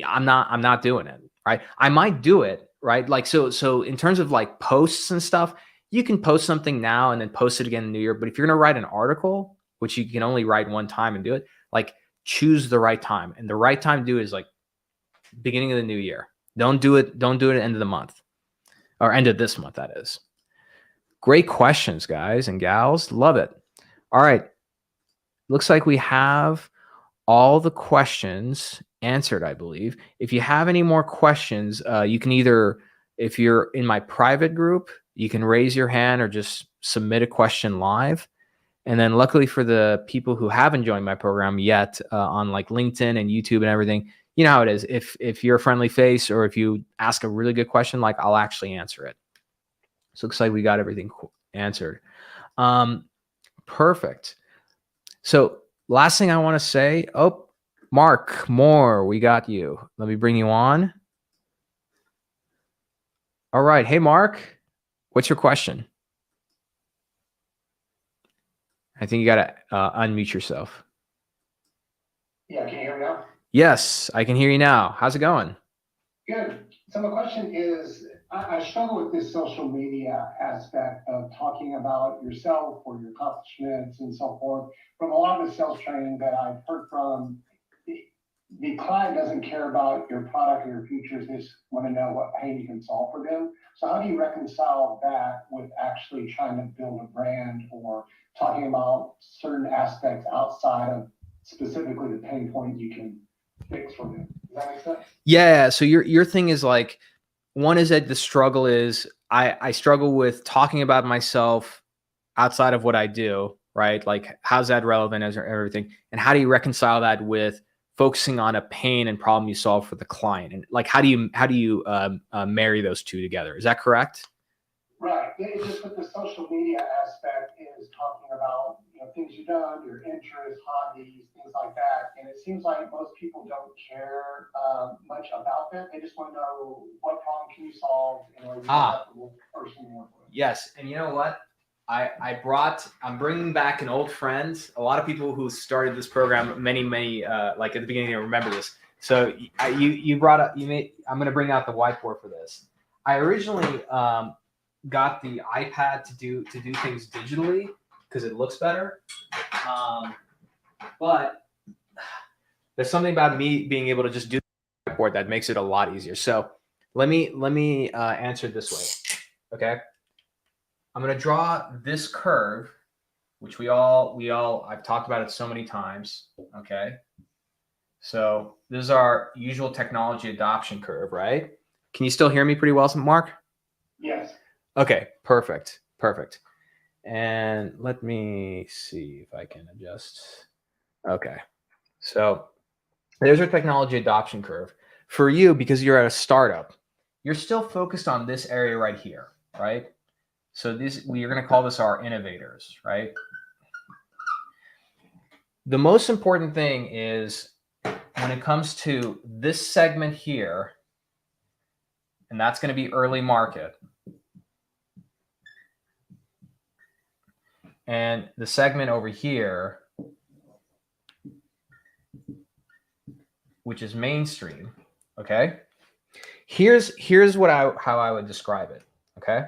I'm not doing it, right? I might do it, right? Like, so in terms of, like, posts and stuff, you can post something now and then post it again in the new year. But if you're going to write an article, which you can only write one time and do it, like, choose the right time. And the right time to do it is, like, beginning of the new year. Don't do it at the end of the month, or end of this month, that is. Great questions, guys and gals. Love it. All right. Looks like we have all the questions answered, I believe. If you have any more questions, you can either, if you're in my private group, you can raise your hand or just submit a question live. And then luckily for the people who haven't joined my program yet, on, like, LinkedIn and YouTube and everything, you know how it is. If you're a friendly face, or if you ask a really good question, like, I'll actually answer it. So it looks like we got everything answered. Perfect. So last thing I want to say, Mark Moore, we got you. Let me bring you on. All right. Hey, Mark, what's your question? I think you got to unmute yourself. Yeah, can you hear me now? Yes, I can hear you now. How's it going? Good. So my question is, I struggle with this social media aspect of talking about yourself or your accomplishments and so forth. From a lot of the sales training that I've heard from, the client doesn't care about your product or your features. They just want to know what pain you can solve for them. So how do you reconcile that with actually trying to build a brand or talking about certain aspects outside of specifically the pain point you can fix for them? Does that make sense? Yeah. So your thing is, like, one is that the struggle is, I struggle with talking about myself outside of what I do, right? Like, how's that relevant as everything? And how do you reconcile that with focusing on a pain and problem you solve for the client? And, like, how do you marry those two together? Is that correct? Right. It's just with the social media aspect is talking about, things you've done, your interests, hobbies, things like that. And it seems like most people don't care much about that. They just want to know what problem can you solve, and are you a reputable person you work with. Yes. And you know what? I'm bringing back an old friend. A lot of people who started this program many, like, at the beginning, remember this. So you brought up, I'm going to bring out the whiteboard for this. I originally got the iPad to do things digitally because it looks better. But there's something about me being able to just do the whiteboard that makes it a lot easier. So let me answer it this way. Okay. I'm going to draw this curve, which I've talked about it so many times. Okay. So this is our usual technology adoption curve, right? Can you still hear me pretty well, Mark? Yes. Okay, perfect. And let me see if I can adjust. Okay. So there's our technology adoption curve. For you, because you're at a startup, you're still focused on this area right here, right? So we're going to call this our innovators, right? The most important thing is when it comes to this segment here, and that's going to be early market, and the segment over here, which is mainstream, okay? Here's how I would describe it, okay?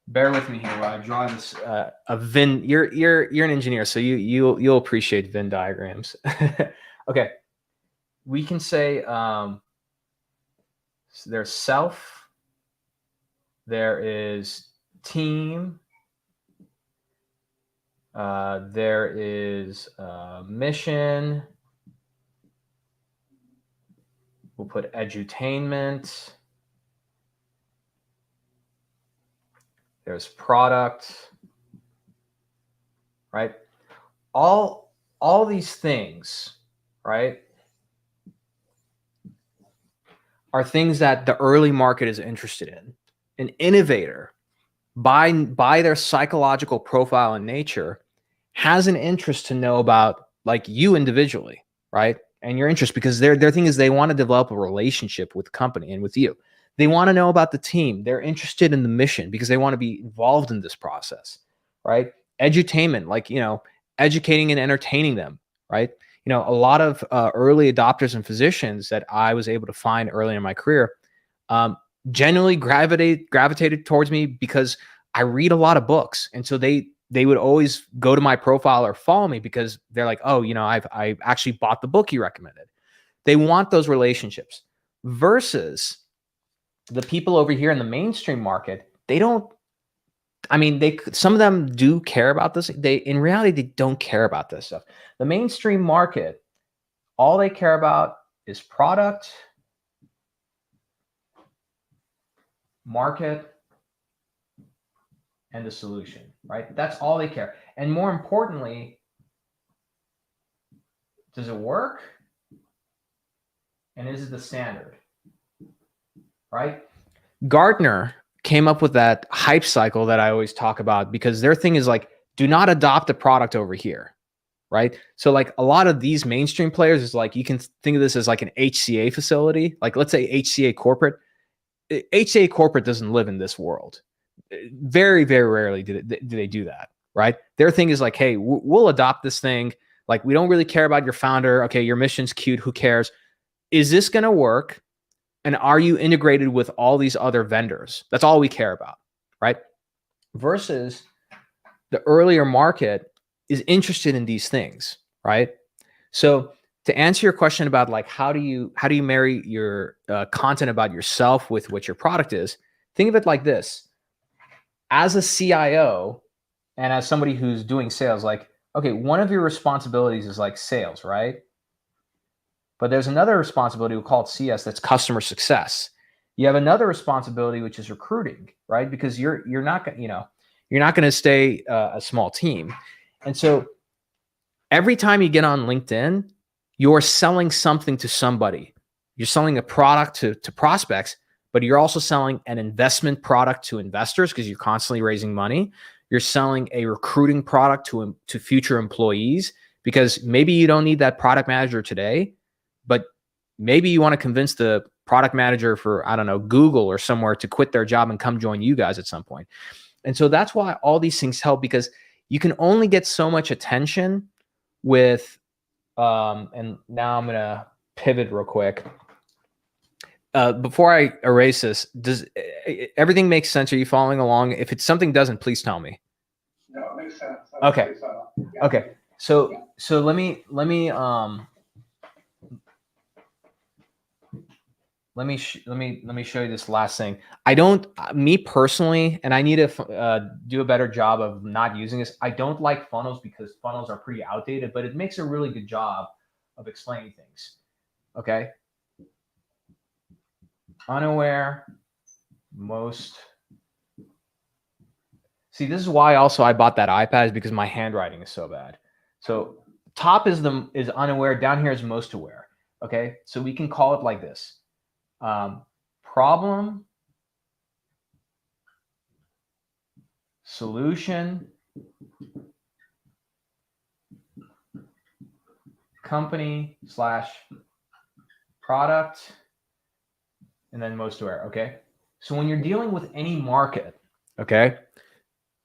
Bear with me here while I draw this a Venn. You're an engineer, so you'll appreciate Venn diagrams. Okay, we can say so there's self, there is team, there is mission. We'll put edutainment. There's product, right? All these things, right, are things that the early market is interested in. An innovator, by their psychological profile and nature, has an interest to know about like you individually, right? And your interest, because their thing is they want to develop a relationship with the company and with you. They want to know about the team. They're interested in the mission because they want to be involved in this process, right? Edutainment, like, educating and entertaining them, right? A lot of early adopters and physicians that I was able to find early in my career generally gravitated towards me because I read a lot of books. And so they would always go to my profile or follow me because they're like, oh, I actually bought the book you recommended. They want those relationships versus the people over here in the mainstream market. They don't, some of them do care about this. In reality, they don't care about this stuff. The mainstream market, all they care about is product, market, and the solution, right? That's all they care. And more importantly, does it work? And is it the standard, right? Gartner came up with that hype cycle that I always talk about because their thing is like, do not adopt a product over here, right? So like a lot of these mainstream players is like, you can think of this as like an HCA facility. Like let's say HCA corporate. HCA corporate doesn't live in this world. Very, very rarely do they do that, right? Their thing is like, hey, we'll adopt this thing. Like, we don't really care about your founder. Okay, your mission's cute. Who cares? Is this going to work? And are you integrated with all these other vendors? That's all we care about, right? Versus the earlier market is interested in these things, right? So to answer your question about like how do you marry your content about yourself with what your product is, think of it like this. As a CIO and as somebody who's doing sales, like, okay, one of your responsibilities is like sales, right? But there's another responsibility, we call it CS, that's customer success. You have another responsibility, which is recruiting, right? Because you're not going to stay a small team. And so every time you get on LinkedIn, you're selling something to somebody. You're selling a product to prospects, but you're also selling an investment product to investors because you're constantly raising money. You're selling a recruiting product to future employees because maybe you don't need that product manager today, but maybe you want to convince the product manager for, I don't know, Google or somewhere to quit their job and come join you guys at some point. And so that's why all these things help, because you can only get so much attention with, and now I'm going to pivot real quick. Before I erase this, does everything make sense? Are you following along? If it's something doesn't, please tell me. No, it makes sense. Okay. Yeah. Okay. So let me show you this last thing. I don't, me personally, and I need to do a better job of not using this. I don't like funnels because funnels are pretty outdated, but it makes a really good job of explaining things. Okay. Unaware, most. See, this is why also I bought that iPad, is because my handwriting is so bad. So top is unaware, down here is most aware. Okay. So we can call it like this. Problem, solution, company / product, and then most aware. Okay. So when you're dealing with any market, okay,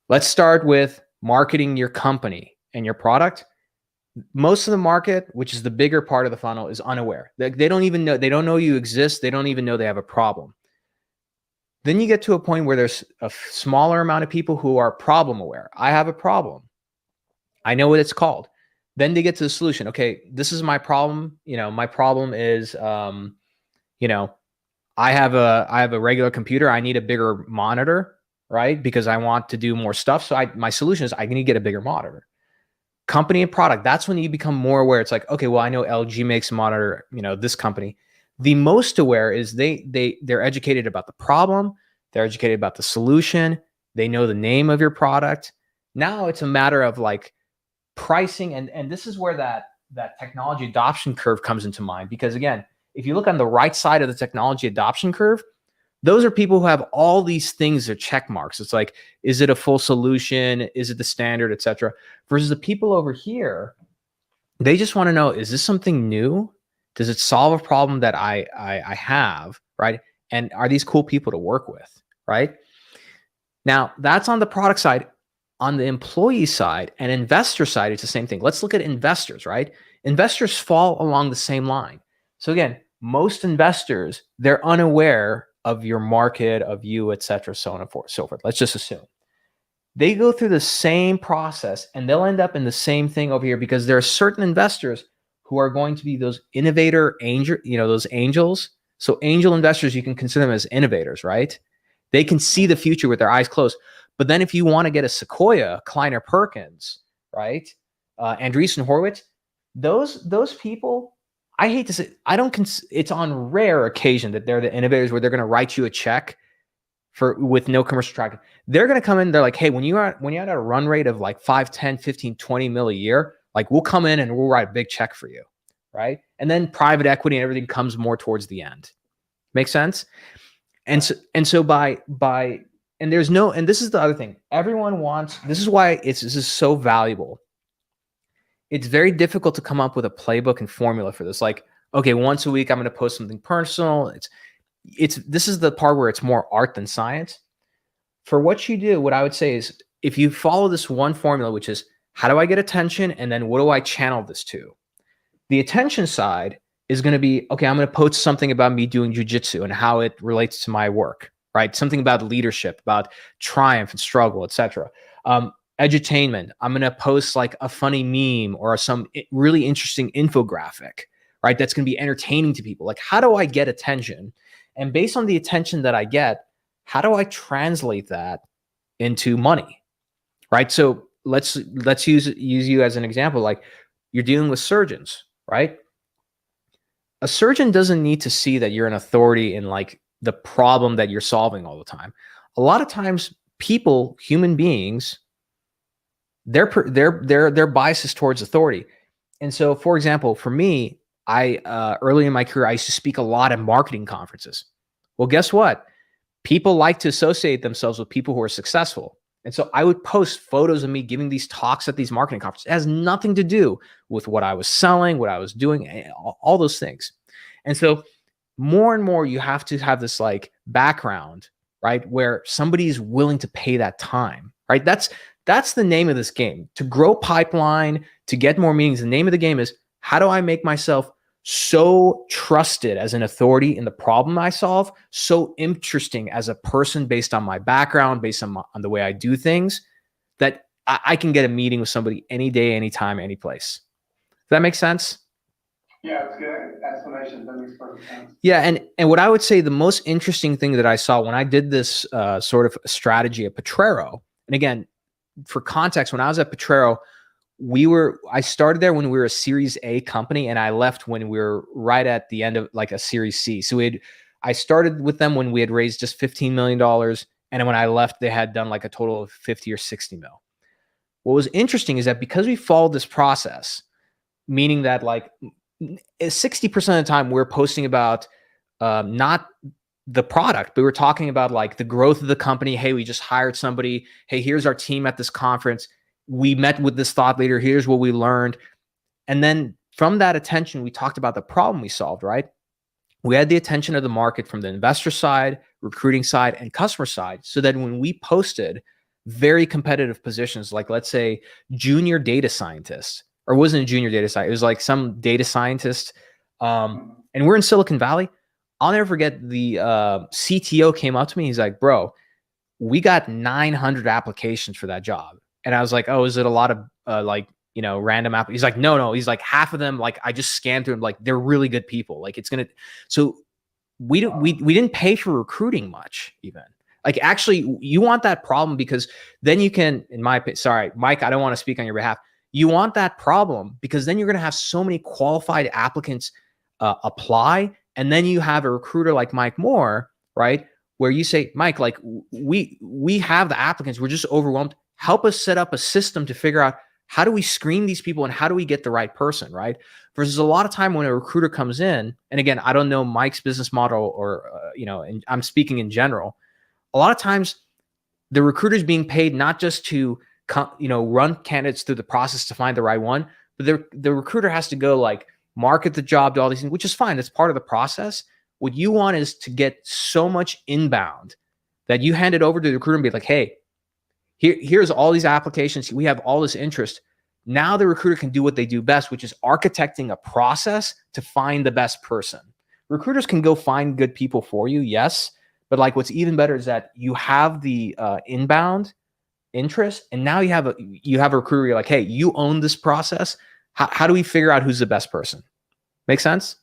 let's start with marketing your company and your product. Most of the market, which is the bigger part of the funnel, is unaware. They don't even know, they don't know you exist. They don't even know they have a problem. Then you get to a point where there's a smaller amount of people who are problem aware. I have a problem. I know what it's called. Then they get to the solution. Okay, this is my problem. My problem is, I have a regular computer. I need a bigger monitor, right? Because I want to do more stuff. So my solution is I need to get a bigger monitor. Company and product. That's when you become more aware. It's like, okay, well, I know LG makes a monitor, this company. The most aware is they're educated about the problem. They're educated about the solution. They know the name of your product. Now it's a matter of like pricing. And this is where that technology adoption curve comes into mind. Because again, if you look on the right side of the technology adoption curve, those are people who have all these things, are check marks. It's like, is it a full solution? Is it the standard, et cetera? Versus the people over here, they just want to know, is this something new? Does it solve a problem that I have, right? And are these cool people to work with, right? Now, that's on the product side. On the employee side and investor side, it's the same thing. Let's look at investors, right? Investors fall along the same line. So again, most investors, they're unaware of your market, of you, et cetera, so on and so forth. Let's just assume. They go through the same process and they'll end up in the same thing over here because there are certain investors who are going to be those innovator angel, those angels. So angel investors, you can consider them as innovators, right? They can see the future with their eyes closed. But then if you want to get a Sequoia, Kleiner Perkins, right? Andreessen Horowitz, those people, I hate to say, it's on rare occasion that they're the innovators where they're going to write you a check with no commercial track. They're going to come in. They're like, hey, when you're at a run rate of like 5, 10, 15, 20 mil a year, like we'll come in and we'll write a big check for you. Right. And then private equity and everything comes more towards the end. Make sense? And so and this is the other thing. Everyone wants, this is why this is so valuable. It's very difficult to come up with a playbook and formula for this. Like, okay, once a week, I'm going to post something personal. This is the part where it's more art than science. For what you do, what I would say is if you follow this one formula, which is how do I get attention? And then what do I channel this to? The attention side is going to be, okay, I'm going to post something about me doing jujitsu and how it relates to my work, right? Something about leadership, about triumph and struggle, etc. Edutainment, I'm going to post like a funny meme or some really interesting infographic, right? That's going to be entertaining to people. Like, how do I get attention? And based on the attention that I get, how do I translate that into money, right? So let's use you as an example. Like you're dealing with surgeons, right? A surgeon doesn't need to see that you're an authority in like the problem that you're solving all the time. A lot of times people, human beings, their bias is towards authority. And so, for example, for me, early in my career, I used to speak a lot at marketing conferences. Well, guess what? People like to associate themselves with people who are successful. And so I would post photos of me giving these talks at these marketing conferences. It has nothing to do with what I was selling, what I was doing, all those things. And so more and more you have to have this like background, right? Where somebody's willing to pay that time, right? That's the name of this game. To grow pipeline, to get more meetings, the name of the game is how do I make myself so trusted as an authority in the problem I solve, so interesting as a person based on my background, based on the way I do things, that I can get a meeting with somebody any day, anytime, any place. Does that make sense? Yeah, it's good explanation. That makes perfect sense. Yeah, and what I would say the most interesting thing that I saw when I did this sort of strategy at Potrero, and again, for context, when I was at Potrero, I started there when we were a Series A company, and I left when we were right at the end of like a Series C. So I started with them when we had raised just $15 million. And when I left, they had done like a total of 50 or 60 mil. What was interesting is that because we followed this process, meaning that like 60% of the time we're posting about not the product, but we're talking about like the growth of the company. Hey, we just hired somebody. Hey, here's our team at this conference. We met with this thought leader. Here's what we learned. And then from that attention, we talked about the problem we solved, right? We had the attention of the market from the investor side, recruiting side, and customer side. So that when we posted very competitive positions, like let's say junior data scientist, or it wasn't a junior data scientist, it was like some data scientist. And we're in Silicon Valley. I'll never forget the CTO came up to me. He's like, bro, we got 900 applications for that job. And I was like, oh, is it a lot of random app? He's like, no. He's like, half of them, like I just scanned through them, like they're really good people. Like it's gonna. So we didn't pay for recruiting much even. Like actually, you want that problem because then you can, in my opinion, sorry, Mike, I don't want to speak on your behalf. You want that problem because then you're gonna have so many qualified applicants apply, and then you have a recruiter like Mike Moore, right? Where you say, Mike, like we have the applicants, we're just overwhelmed. Help us set up a system to figure out how do we screen these people and how do we get the right person, right? Versus a lot of time when a recruiter comes in, and again, I don't know Mike's business model or, and I'm speaking in general. A lot of times the recruiter's being paid not just to, run candidates through the process to find the right one, but the recruiter has to go like market the job, do all these things, which is fine. That's part of the process. What you want is to get so much inbound that you hand it over to the recruiter and be like, hey, here's all these applications. We have all this interest. Now the recruiter can do what they do best, which is architecting a process to find the best person. Recruiters can go find good people for you, yes. But like what's even better is that you have the inbound interest, and now you have a recruiter. You're like, hey, you own this process. How do we figure out who's the best person? Make sense?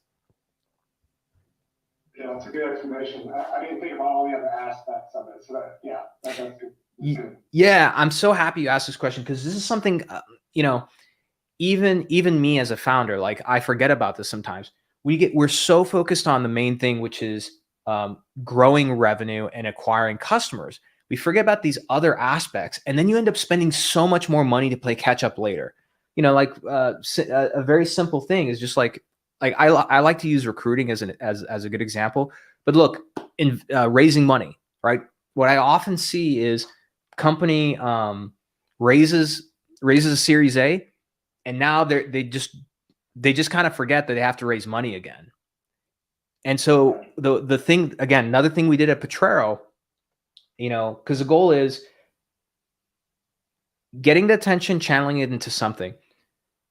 Yeah, it's a good explanation. I didn't think about all the other aspects of it. So that's good. Yeah, I'm so happy you asked this question because this is something, even me as a founder, like I forget about this sometimes. We're so focused on the main thing, which is growing revenue and acquiring customers. We forget about these other aspects, and then you end up spending so much more money to play catch up later. A very simple thing is just like I like to use recruiting as a good example. But look, in raising money, right? What I often see is company raises a Series A, and now they just kind of forget that they have to raise money again. And so the thing, again, another thing we did at Potrero, because the goal is getting the attention, channeling it into something.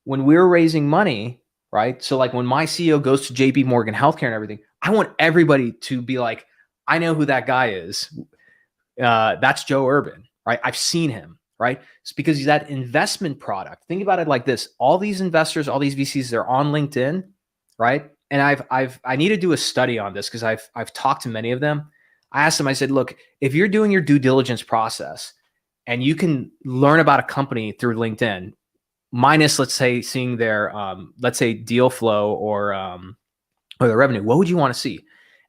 When we're raising money, right? So like when my CEO goes to JP Morgan Healthcare and everything, I want everybody to be like, I know who that guy is. That's Joe Urban, right? I've seen him, right? It's because he's that investment product. Think about it like this. All these investors, all these VCs, they're on LinkedIn, right? And I need to do a study on this because I've talked to many of them. I asked them, I said, look, if you're doing your due diligence process and you can learn about a company through LinkedIn, minus, let's say, seeing their, let's say, deal flow or their revenue, what would you want to see?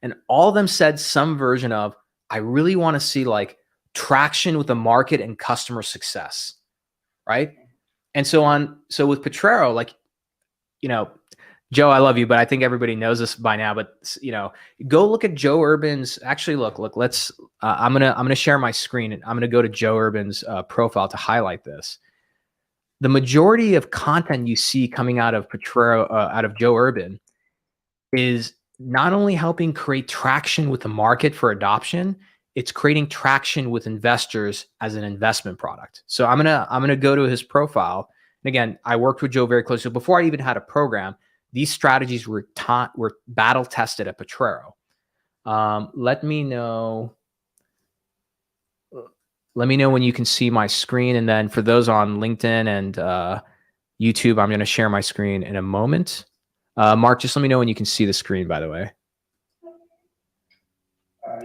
And all of them said some version of, I really want to see like traction with the market and customer success, right? And so with Potrero, like, Joe, I love you, but I think everybody knows this by now. But go look at Joe Urban's. Actually, look. Let's. I'm gonna share my screen, and I'm gonna go to Joe Urban's profile to highlight this. The majority of content you see coming out of Potrero, out of Joe Urban, is not only helping create traction with the market for adoption, it's creating traction with investors as an investment product. So I'm gonna go to his profile. And again, I worked with Joe very closely. So before I even had a program, these strategies were battle tested at Potrero. Let me know when you can see my screen. And then for those on LinkedIn and YouTube, I'm going to share my screen in a moment. Mark, just let me know when you can see the screen, by the way.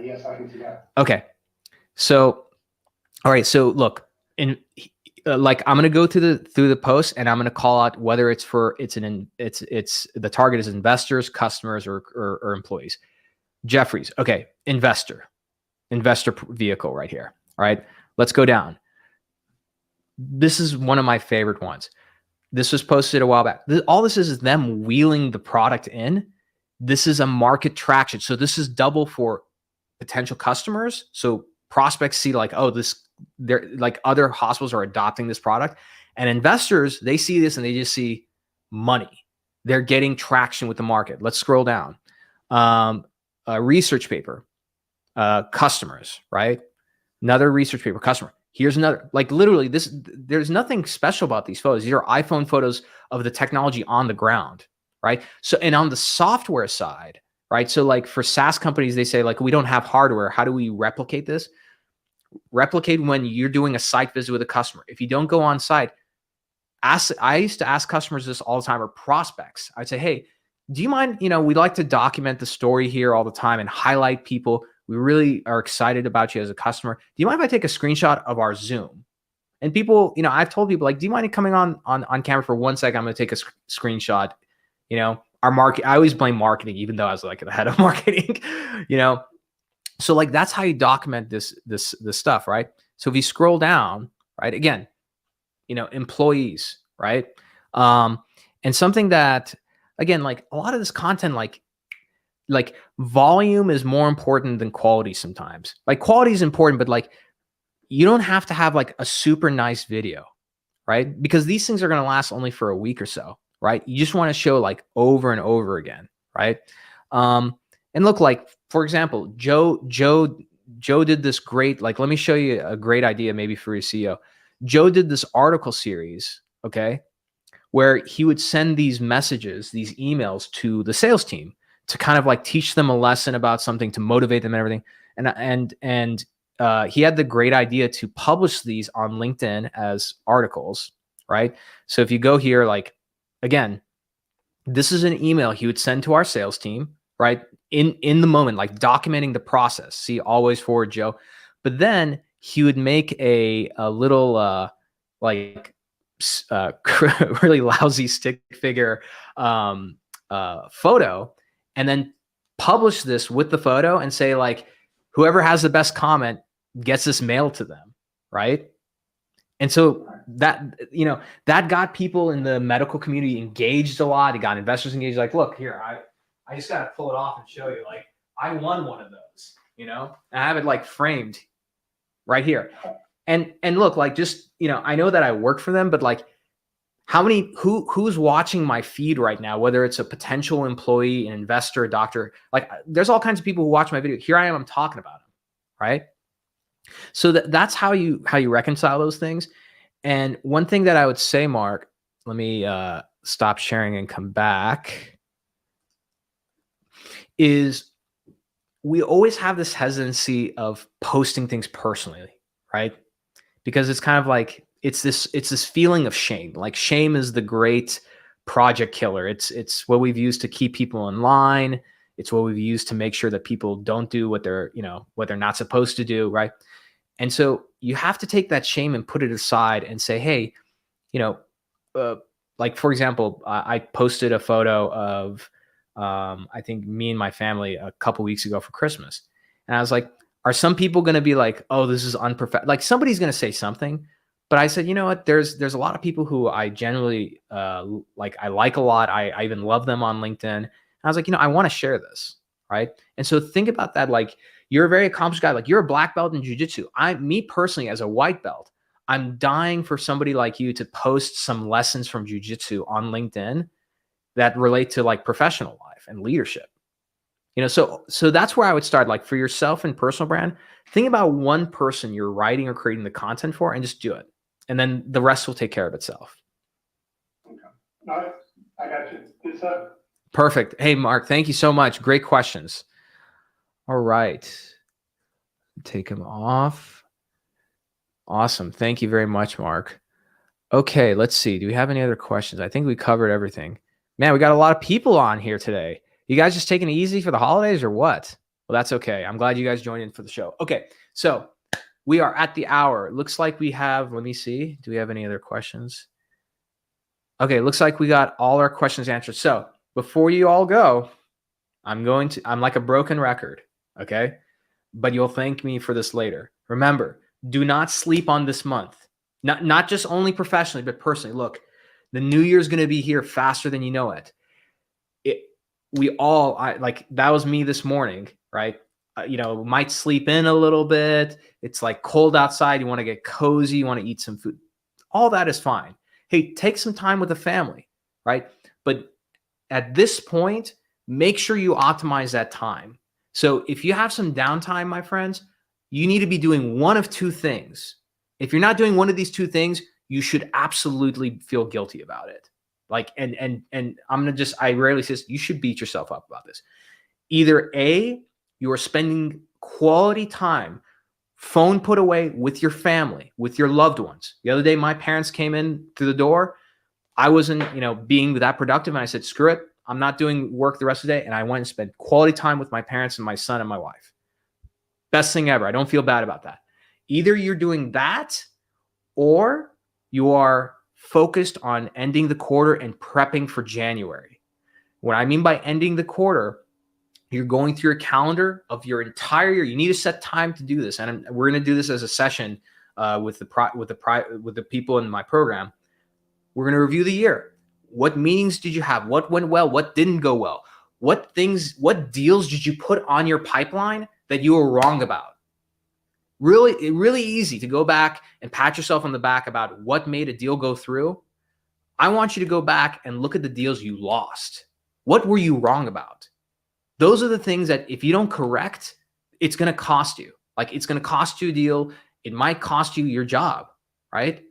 Yes, I can see that. Okay. So, all right. So look, I'm going to go through the post, and I'm going to call out whether it's the target is investors, customers, or employees. Jeffries. Okay. Investor vehicle right here. All right. Let's go down. This is one of my favorite ones. This was posted a while back. All this is them wheeling the product in. This is a market traction. So this is double for potential customers. So prospects see like, oh, they're like other hospitals are adopting this product, and investors, they see this and they just see money. They're getting traction with the market. Let's scroll down. A research paper, customers, right? Another research paper, customer. Here's another, like literally this, there's nothing special about these photos. These are iPhone photos of the technology on the ground, right? So, and on the software side, right? So like for SaaS companies, they say like, we don't have hardware. How do we replicate this? Replicate when you're doing a site visit with a customer. If you don't go on site, I used to ask customers this all the time, or prospects. I'd say, hey, do you mind, we'd like to document the story here all the time and highlight people. We really are excited about you as a customer. Do you mind if I take a screenshot of our Zoom? And people, I've told people like, do you mind coming on camera for 1 second? I'm going to take a screenshot. Our market, I always blame marketing, even though I was like the head of marketing, So like, that's how you document this stuff, right? So if you scroll down, right, again, employees, right? And something that, again, like a lot of this content, like volume is more important than quality sometimes. Like quality is important, but like you don't have to have like a super nice video, right? Because these things are going to last only for a week or so, right? You just want to show like over and over again, right? And look, like for example, Joe did this great, like, let me show you a great idea maybe for your CEO. Joe did this article series, okay, where he would send these messages, these emails to the sales team to kind of like teach them a lesson about something, to motivate them and everything. And he had the great idea to publish these on LinkedIn as articles, right? So if you go here, like, again, this is an email he would send to our sales team, right? In the moment, like documenting the process. See, always forward Joe. But then he would make a little really lousy stick figure photo, and then publish this with the photo and say like, whoever has the best comment gets this mailed to them, right? And so that, that got people in the medical community engaged a lot. It got investors engaged. Like, look here, I just got to pull it off and show you, like, I won one of those, and I have it like framed right here. And look, like, just, I know that I work for them, but like, who's watching my feed right now, whether it's a potential employee, an investor, a doctor, like there's all kinds of people who watch my video. Here I am, I'm talking about them, right? So that's how you reconcile those things. And one thing that I would say, Mark, let me stop sharing and come back, is we always have this hesitancy of posting things personally, right? Because it's kind of like, it's this feeling of shame. Like shame is the great project killer. It's what we've used to keep people in line. It's what we've used to make sure that people don't do what they're not supposed to do, right? And so you have to take that shame and put it aside and say, hey, like for example, I posted a photo of I think me and my family a couple weeks ago for Christmas, and I was like, are some people going to be like, oh, this is unprofessional? Like somebody's going to say something. But I said, you know what? There's a lot of people who I generally like. I like a lot. I even love them on LinkedIn. And I was like, I want to share this, right? And so think about that. Like, you're a very accomplished guy. Like, you're a black belt in jiu-jitsu. Me personally, as a white belt, I'm dying for somebody like you to post some lessons from jiu-jitsu on LinkedIn that relate to like professional life and leadership. So that's where I would start. Like for yourself and personal brand, think about one person you're writing or creating the content for, and just do it. And then the rest will take care of itself. Okay. No, I got you. Good stuff. Perfect. Hey, Mark, thank you so much. Great questions. All right. Take them off. Awesome. Thank you very much, Mark. Okay, let's see. Do we have any other questions? I think we covered everything. Man, we got a lot of people on here today. You guys just taking it easy for the holidays or what? Well, that's okay. I'm glad you guys joined in for the show. Okay, so we are at the hour. It looks like we have, let me see. Do we have any other questions? Okay, looks like we got all our questions answered. So before you all go, I'm like a broken record, okay? But you'll thank me for this later. Remember, do not sleep on this month. Not just only professionally, but personally. Look, the new year is going to be here faster than you know it. That was me this morning, right? Might sleep in a little bit. It's like cold outside. You want to get cozy. You want to eat some food. All that is fine. Hey, take some time with the family, right? But at this point, make sure you optimize that time. So if you have some downtime, my friends, you need to be doing one of two things. If you're not doing one of these two things, you should absolutely feel guilty about it. Like, and I'm gonna just, I rarely say this, you should beat yourself up about this. Either A, you are spending quality time, phone put away, with your family, with your loved ones. The other day, my parents came in through the door. I wasn't, being that productive, and I said, screw it. I'm not doing work the rest of the day. And I went and spent quality time with my parents and my son and my wife. Best thing ever. I don't feel bad about that. Either you're doing that, or you are focused on ending the quarter and prepping for January. What I mean by ending the quarter, you're going through your calendar of your entire year. You need to set time to do this, and we're going to do this as a session with the people in my program. We're going to review the year. What meetings did you have? What went well? What didn't go well? What deals did you put on your pipeline that you were wrong about? Really easy to go back and pat yourself on the back about what made a deal go through. I want you to go back and look at the deals you lost. What were you wrong about? Those are the things that if you don't correct, it's going to cost you. Like, it's going to cost you a deal. It might cost you your job, right?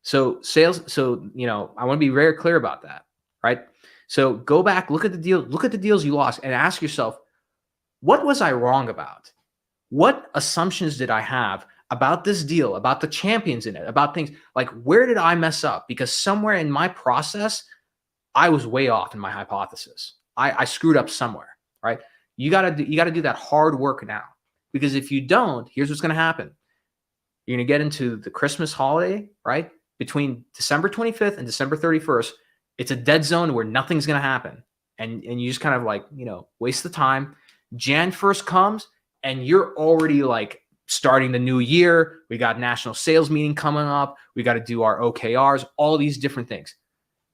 So sales, I want to be very clear about that, right? So go back, look at the deals you lost, and ask yourself, what was I wrong about? What assumptions did I have about this deal, about the champions in it, about things like, where did I mess up? Because somewhere in my process, I was way off in my hypothesis. I screwed up somewhere, right? You gotta do that hard work now, because if you don't, here's what's gonna happen. You're gonna get into the Christmas holiday, right? Between December 25th and December 31st, it's a dead zone where nothing's gonna happen, and you just kind of waste the time. Jan 1st comes, and you're already like starting the new year. We got national sales meeting coming up. We got to do our OKRs, all these different things.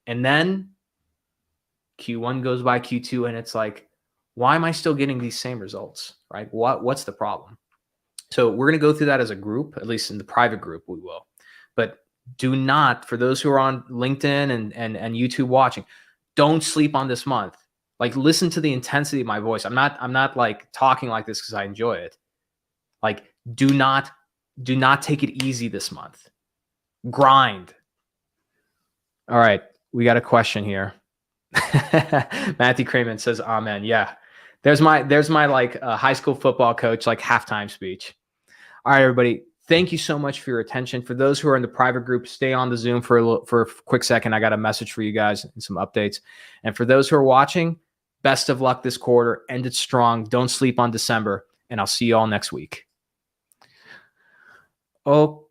And then Q1 goes by, Q2, and it's like, why am I still getting these same results, right? What's the problem? So we're going to go through that as a group, at least in the private group, we will. But do not, for those who are on LinkedIn and YouTube watching, don't sleep on this month. Like, listen to the intensity of my voice. I'm not like talking like this because I enjoy it. Like, do not take it easy this month. Grind. All right, we got a question here. Matthew Cramen says, "Amen." Yeah, there's my like high school football coach, like, halftime speech. All right, everybody. Thank you so much for your attention. For those who are in the private group, stay on the Zoom for a quick second. I got a message for you guys and some updates. And for those who are watching, best of luck this quarter. End it strong. Don't sleep on December. And I'll see you all next week. Okay.